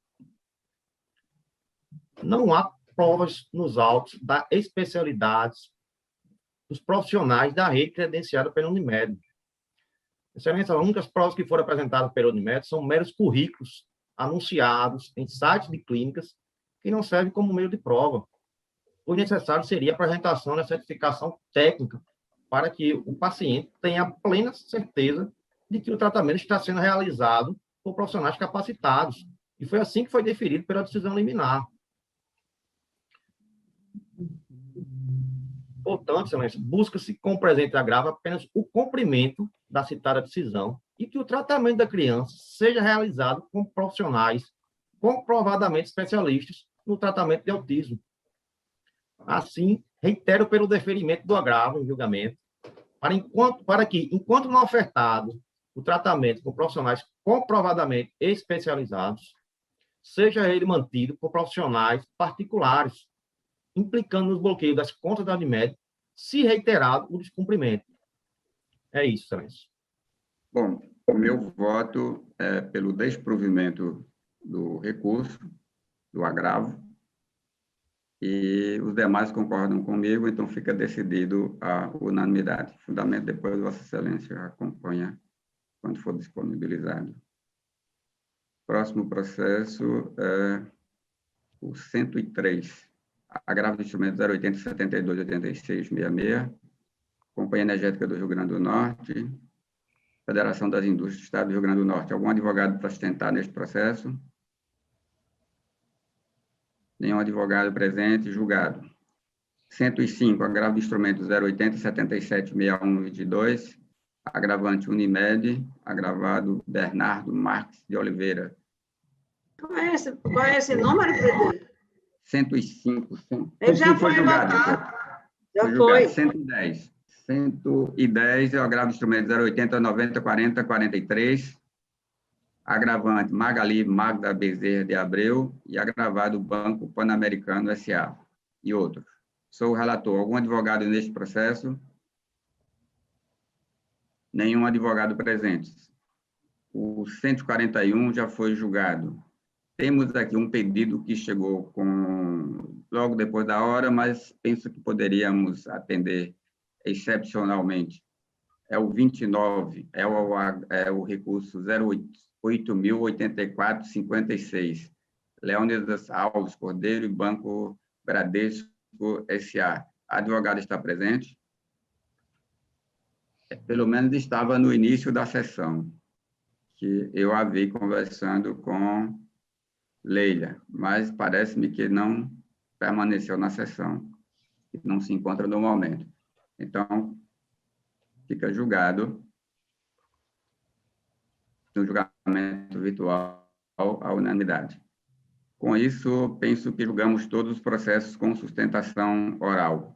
Não há provas nos autos das especialidades dos profissionais da rede credenciada pela Unimed. Excelência, as únicas provas que foram apresentadas pela Unimed são meros currículos anunciados em sites de clínicas que não servem como meio de prova. O necessário seria a apresentação da certificação técnica para que o paciente tenha plena certeza de que o tratamento está sendo realizado por profissionais capacitados. E foi assim que foi definido pela decisão liminar. Portanto, Excelência, busca-se com o presente agravo apenas o cumprimento da citada decisão e que o tratamento da criança seja realizado com profissionais comprovadamente especialistas no tratamento de autismo. Assim, reitero pelo deferimento do agravo em julgamento, para que, enquanto não ofertado o tratamento com profissionais comprovadamente especializados, seja ele mantido por profissionais particulares, implicando nos bloqueios das contas da Unimed, se reiterado o descumprimento. É isso, Excelência. Bom, o meu voto é pelo desprovimento do recurso, do agravo, e os demais concordam comigo, então fica decidido a unanimidade. Fundamento, depois Vossa Excelência acompanha quando for disponibilizado. Próximo processo é o 103, agravo de instrumento 080728666, Companhia Energética do Rio Grande do Norte, Federação das Indústrias do Estado do Rio Grande do Norte. Algum advogado para sustentar neste processo? Nenhum advogado presente, julgado. 105, agravo de instrumento 080776122, agravante Unimed, agravado Bernardo Marques de Oliveira. Qual é esse número, presidente? 105. Ele já foi julgado. votado. Já Foi foi. julgado. 110. 110 é o agravo de instrumento 080904043, agravante Magali Magda Bezerra de Abreu e agravado Banco Pan-Americano S.A. e outros. Sou o relator. Algum advogado neste processo? Nenhum advogado presente. O 141 já foi julgado. Temos aqui um pedido que chegou logo depois da hora, mas penso que poderíamos atender excepcionalmente. é o 29, é o recurso 08.084,56. Leônidas Alves Cordeiro e Banco Bradesco S.A. A advogada está presente? Pelo menos estava no início da sessão, que eu a vi conversando com Leila, mas parece-me que não permaneceu na sessão, que não se encontra no momento. Então, fica julgado no julgamento virtual a unanimidade. Com isso, penso que julgamos todos os processos com sustentação oral.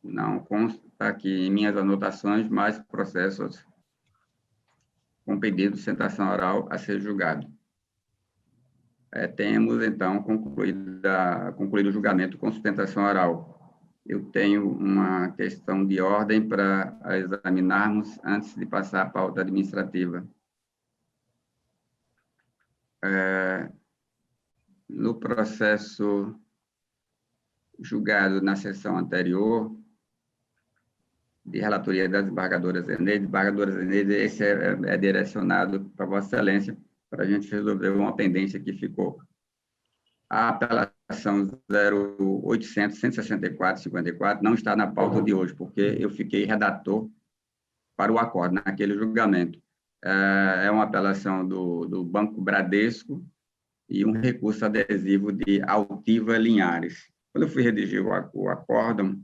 Não consta aqui em minhas anotações mais processos com pedido de sustentação oral a ser julgado. Temos, então, concluído o julgamento com sustentação oral. Eu tenho uma questão de ordem para examinarmos antes de passar à pauta administrativa. No processo julgado na sessão anterior, de relatoria das desembargadoras Eneide, esse é direcionado para Vossa Excelência, para a gente resolver uma pendência que ficou. A apelação 0800-164-54 não está na pauta de hoje, porque eu fiquei redator para o acordo naquele julgamento. É uma apelação do Banco Bradesco e um recurso adesivo de Altiva Linhares. Quando eu fui redigir o acórdão,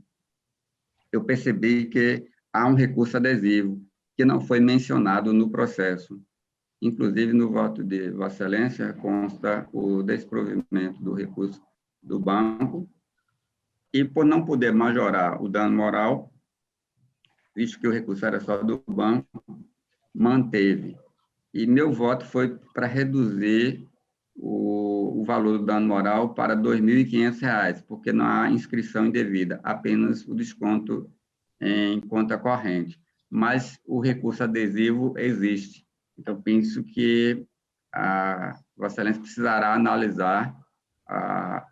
eu percebi que há um recurso adesivo que não foi mencionado no processo. Inclusive, no voto de Vossa Excelência, consta o desprovimento do recurso do banco e, por não poder majorar o dano moral, visto que o recurso era só do banco, manteve. E meu voto foi para reduzir o valor do dano moral para R$ 2.500, porque não há inscrição indevida, apenas o desconto em conta corrente. Mas o recurso adesivo existe. Então, penso que a Vossa Excelência precisará analisar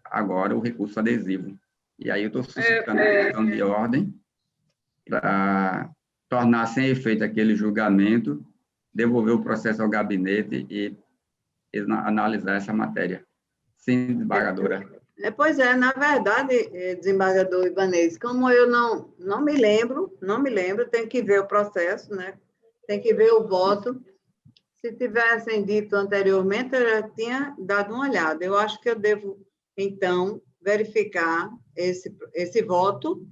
agora o recurso adesivo. E aí eu estou suscitando a questão de ordem para tornar sem efeito aquele julgamento, devolver o processo ao gabinete e analisar essa matéria. Sim, desembargadora. Pois é, na verdade, desembargador Ibanez, como eu não me lembro, tem que ver o processo, né? Tem que ver o voto. Se tivessem dito anteriormente, eu já tinha dado uma olhada. Eu acho que eu devo, então, verificar esse voto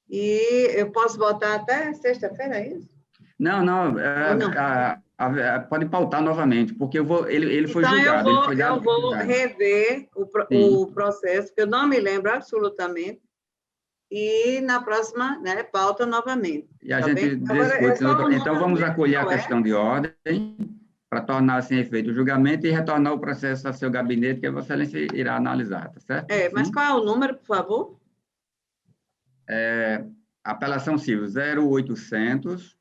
e eu posso votar até sexta-feira, é isso? Não. Pode pautar novamente, porque ele foi julgado. Eu vou rever o processo, porque eu não me lembro absolutamente, e na próxima, né, pauta novamente. E a gente discute. Então, vamos acolher a questão de ordem para tornar sem efeito o julgamento e retornar o processo ao seu gabinete, que a Vossa Excelência irá analisar, tá certo? Mas qual é o número, por favor? Apelação civil 0800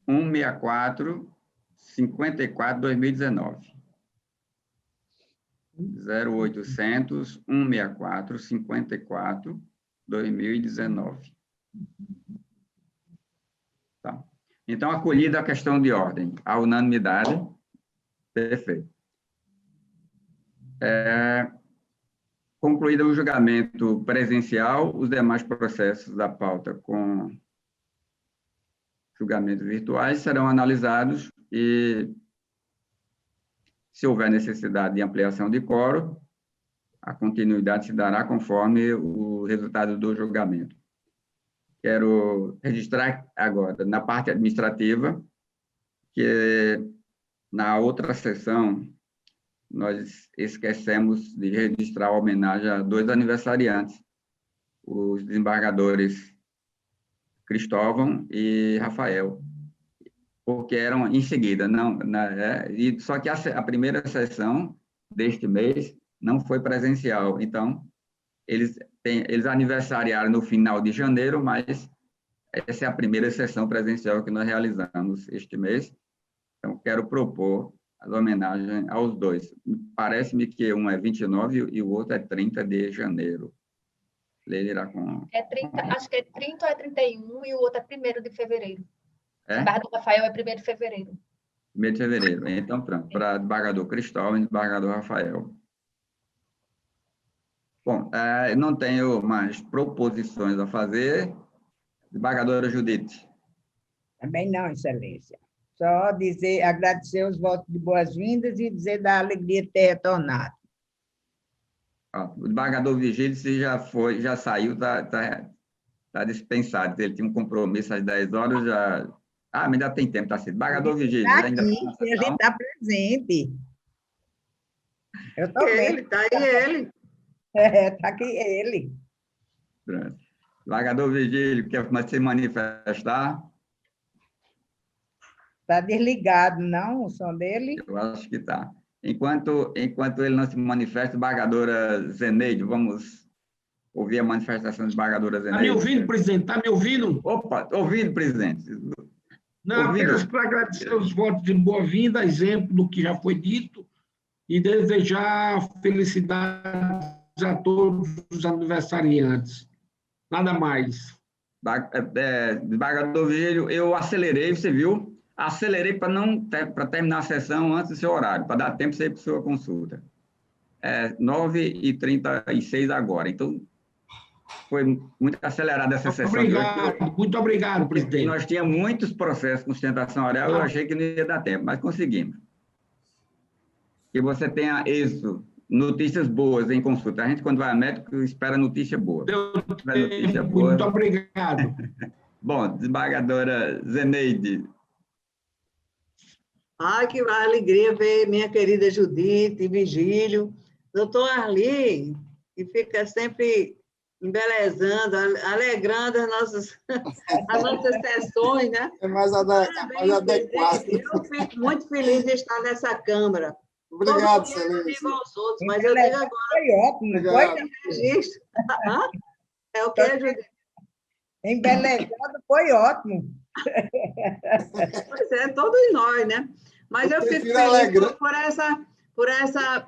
164 54 2019. 0800 164 54 2019. Tá. Então, acolhida a questão de ordem, a unanimidade. Perfeito. Concluído o julgamento presencial, os demais processos da pauta com julgamentos virtuais serão analisados e, se houver necessidade de ampliação de quórum, a continuidade se dará conforme o resultado do julgamento. Quero registrar agora, na parte administrativa, que na outra sessão nós esquecemos de registrar a homenagem a 2 aniversariantes, os desembargadores Cristóvão e Rafael, porque eram em seguida, só que a primeira sessão deste mês não foi presencial, então eles aniversariaram no final de janeiro, mas essa é a primeira sessão presencial que nós realizamos este mês, então quero propor as homenagens aos 2. Parece-me que um é 29 e o outro é 30 de janeiro. Leila irá com... Acho que é 30 ou é 31 e o outro é 1º de fevereiro. É? Barra do Rafael é 1º de fevereiro. 1º de fevereiro. Então, pronto, para desembargador Cristóvão e desembargador Rafael. Bom, não tenho mais proposições a fazer. Desembargadora Judite. Também não, Excelência. Só dizer, agradecer os votos de boas-vindas e dizer da alegria de ter retornado. O desembargador Vigílio, se já saiu, está dispensado. Ele tinha um compromisso às 10 horas, já... mas ainda tem tempo, está certo. Desembargador Vigílio. Está aqui, ele está presente. Eu estou vendo. Está aí ele. Está aqui ele. Pronto. Desembargador Vigílio, quer se manifestar? Está desligado, não, o som dele? Eu acho que está. Enquanto ele não se manifesta, desembargadora Zeneide, vamos ouvir a manifestação da desembargadora Zeneide. Está me ouvindo, presidente? Está me ouvindo? Opa, ouvindo, presidente. Não, apenas para agradecer os votos de boa-vinda, exemplo do que já foi dito, e desejar felicidades a todos os aniversariantes. Nada mais. Desembargador Vigílio, eu acelerei, você viu? Acelerei para terminar a sessão antes do seu horário, para dar tempo para você ir para a sua consulta. 9h36 agora. Então, foi muito acelerada essa sessão. Muito obrigado, presidente. Nós tínhamos muitos processos com sustentação oral, eu achei que não ia dar tempo, mas conseguimos. Que você tenha êxito, notícias boas em consulta. A gente, quando vai a médico, espera notícia boa. Muito obrigado. Bom, desembargadora Zeneide. Ai, que alegria ver minha querida Judite, Vigílio, doutor Arli, que fica sempre embelezando, alegrando as nossas sessões, né? É mais adequado. Eu fico muito feliz de estar nessa Câmara. Obrigado, Excelência. Mas eu digo agora... Foi ótimo, registro. É o que, Judite? Embelezado foi ótimo. Pois é, todos nós, né? Mas eu fico feliz por essa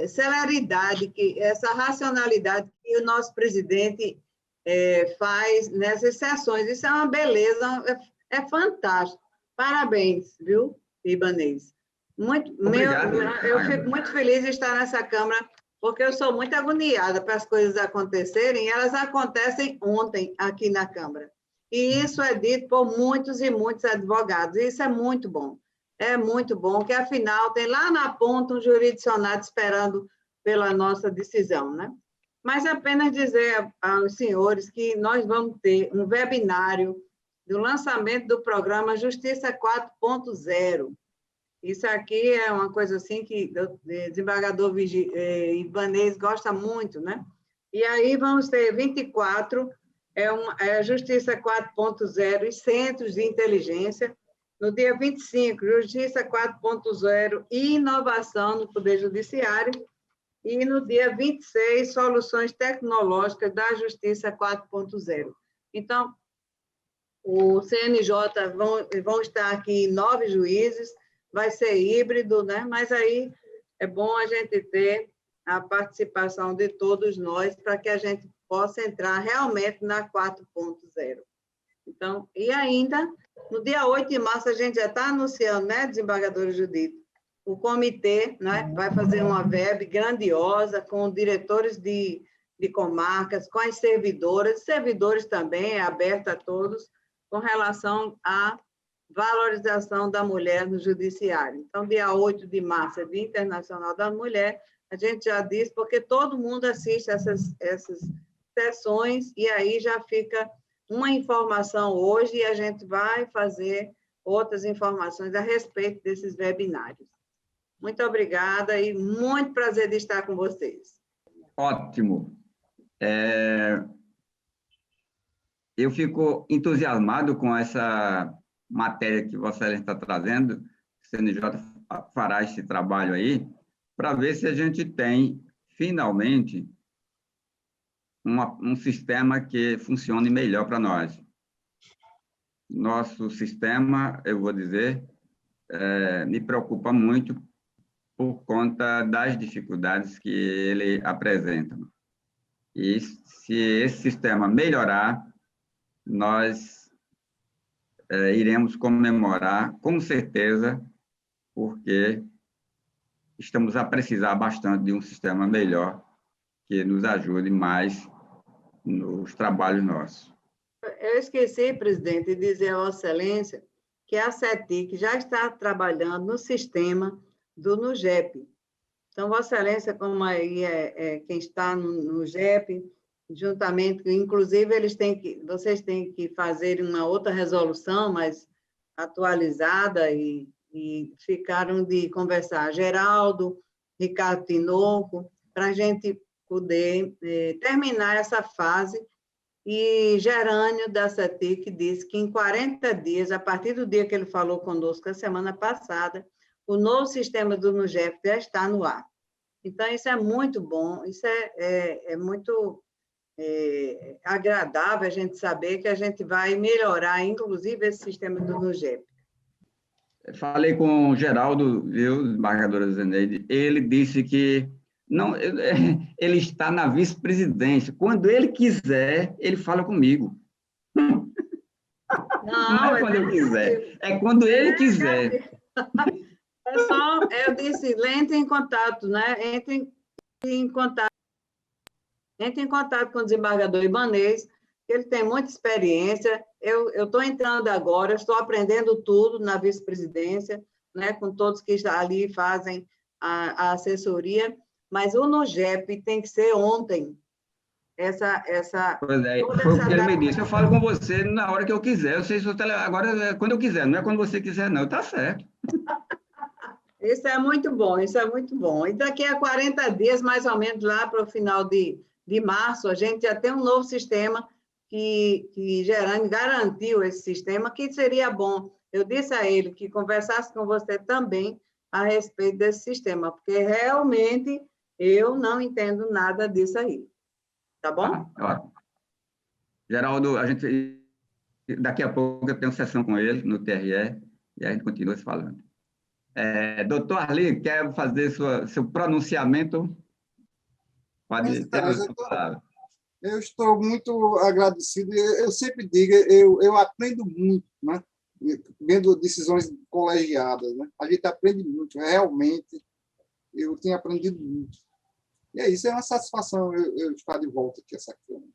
celeridade, essa racionalidade que o nosso presidente faz nessas sessões. Isso é uma beleza, é fantástico. Parabéns, viu, Ibanez? Eu fico muito feliz de estar nessa Câmara, porque eu sou muito agoniada para as coisas acontecerem, e elas acontecem ontem aqui na Câmara. E isso é dito por muitos e muitos advogados, e isso é muito bom. É muito bom, que afinal tem lá na ponta um jurisdicionado esperando pela nossa decisão, né? Mas apenas dizer aos senhores que nós vamos ter um webinário do lançamento do programa Justiça 4.0. Isso aqui é uma coisa assim que o desembargador Ibanez gosta muito, né? E aí vamos ter 24, a Justiça 4.0 e Centros de Inteligência. No dia 25, Justiça 4.0 e Inovação no Poder Judiciário. E no dia 26, Soluções Tecnológicas da Justiça 4.0. Então, o CNJ vão estar aqui 9 juízes, vai ser híbrido, né? Mas aí é bom a gente ter a participação de todos nós para que a gente possa entrar realmente na 4.0. Então, e ainda, no dia 8 de março, a gente já está anunciando, né, desembargadora Judite? O comitê, né, vai fazer uma web grandiosa com diretores de comarcas, com as servidoras, servidores também, é aberta a todos, com relação à valorização da mulher no judiciário. Então, dia 8 de março é Dia Internacional da Mulher, a gente já disse, porque todo mundo assiste essas sessões, e aí já fica uma informação hoje, e a gente vai fazer outras informações a respeito desses webinários. Muito obrigada e muito prazer de estar com vocês. Ótimo. Eu fico entusiasmado com essa matéria que Vossa Excelência está trazendo. O CNJ fará esse trabalho aí, para ver se a gente tem, finalmente, um sistema que funcione melhor para nós. Nosso sistema, eu vou dizer, me preocupa muito por conta das dificuldades que ele apresenta. E se esse sistema melhorar, nós iremos comemorar, com certeza, porque estamos a precisar bastante de um sistema melhor que nos ajude mais nos trabalhos nossos. Eu esqueci, presidente, de dizer a Vossa Excelência que a CETIC já está trabalhando no sistema do NUGEP. Então, Vossa Excelência, como aí quem está no GEP, juntamente, inclusive, vocês têm que fazer uma outra resolução, mais atualizada, e ficaram de conversar Geraldo, Ricardo Tinoco, para a gente poder terminar essa fase. E Gerânio, da CETIC, disse que em 40 dias, a partir do dia que ele falou conosco a semana passada, o novo sistema do NUGEP já está no ar. Então, isso é muito bom, isso é muito agradável a gente saber que a gente vai melhorar, inclusive, esse sistema do NUGEP. Falei com o Geraldo, viu, embargadora Zeneide, ele disse que não, ele está na vice-presidência. Quando ele quiser, ele fala comigo. Não é quando eu quiser, é quando ele quiser. Eu disse, entre em contato, né? Entre em contato com o desembargador Ibanez, ele tem muita experiência. Eu estou entrando agora, estou aprendendo tudo na vice-presidência, né? Com todos que ali fazem a assessoria, mas o NUGEP tem que ser ontem. Pois é, foi o que ele me disse. Eu falo com você na hora que eu quiser. Eu sei se agora, quando eu quiser, não é quando você quiser, não. Tá certo. Isso é muito bom, isso é muito bom. E daqui a 40 dias, mais ou menos lá para o final de março, a gente já tem um novo sistema que Gerânio garantiu esse sistema, que seria bom. Eu disse a ele que conversasse com você também a respeito desse sistema, porque realmente eu não entendo nada disso aí. Tá bom? Geraldo, daqui a pouco eu tenho sessão com ele no TRE e a gente continua se falando. Doutor Arli, quer fazer seu pronunciamento? Pode ter a palavra. Eu estou muito agradecido. Eu sempre digo, eu aprendo muito, né? Vendo decisões colegiadas, né? A gente aprende muito, realmente. Eu tenho aprendido muito. E é isso, é uma satisfação eu estar de volta aqui essa Câmara.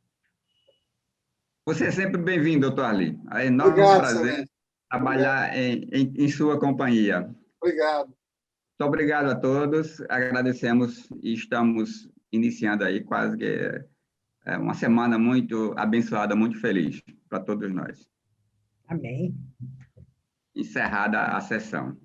Você é sempre bem-vindo, doutor Arli. É enorme prazer trabalhar em sua companhia. Obrigado. Muito obrigado a todos. Agradecemos e estamos iniciando aí quase que uma semana muito abençoada, muito feliz para todos nós. Amém. Encerrada a sessão.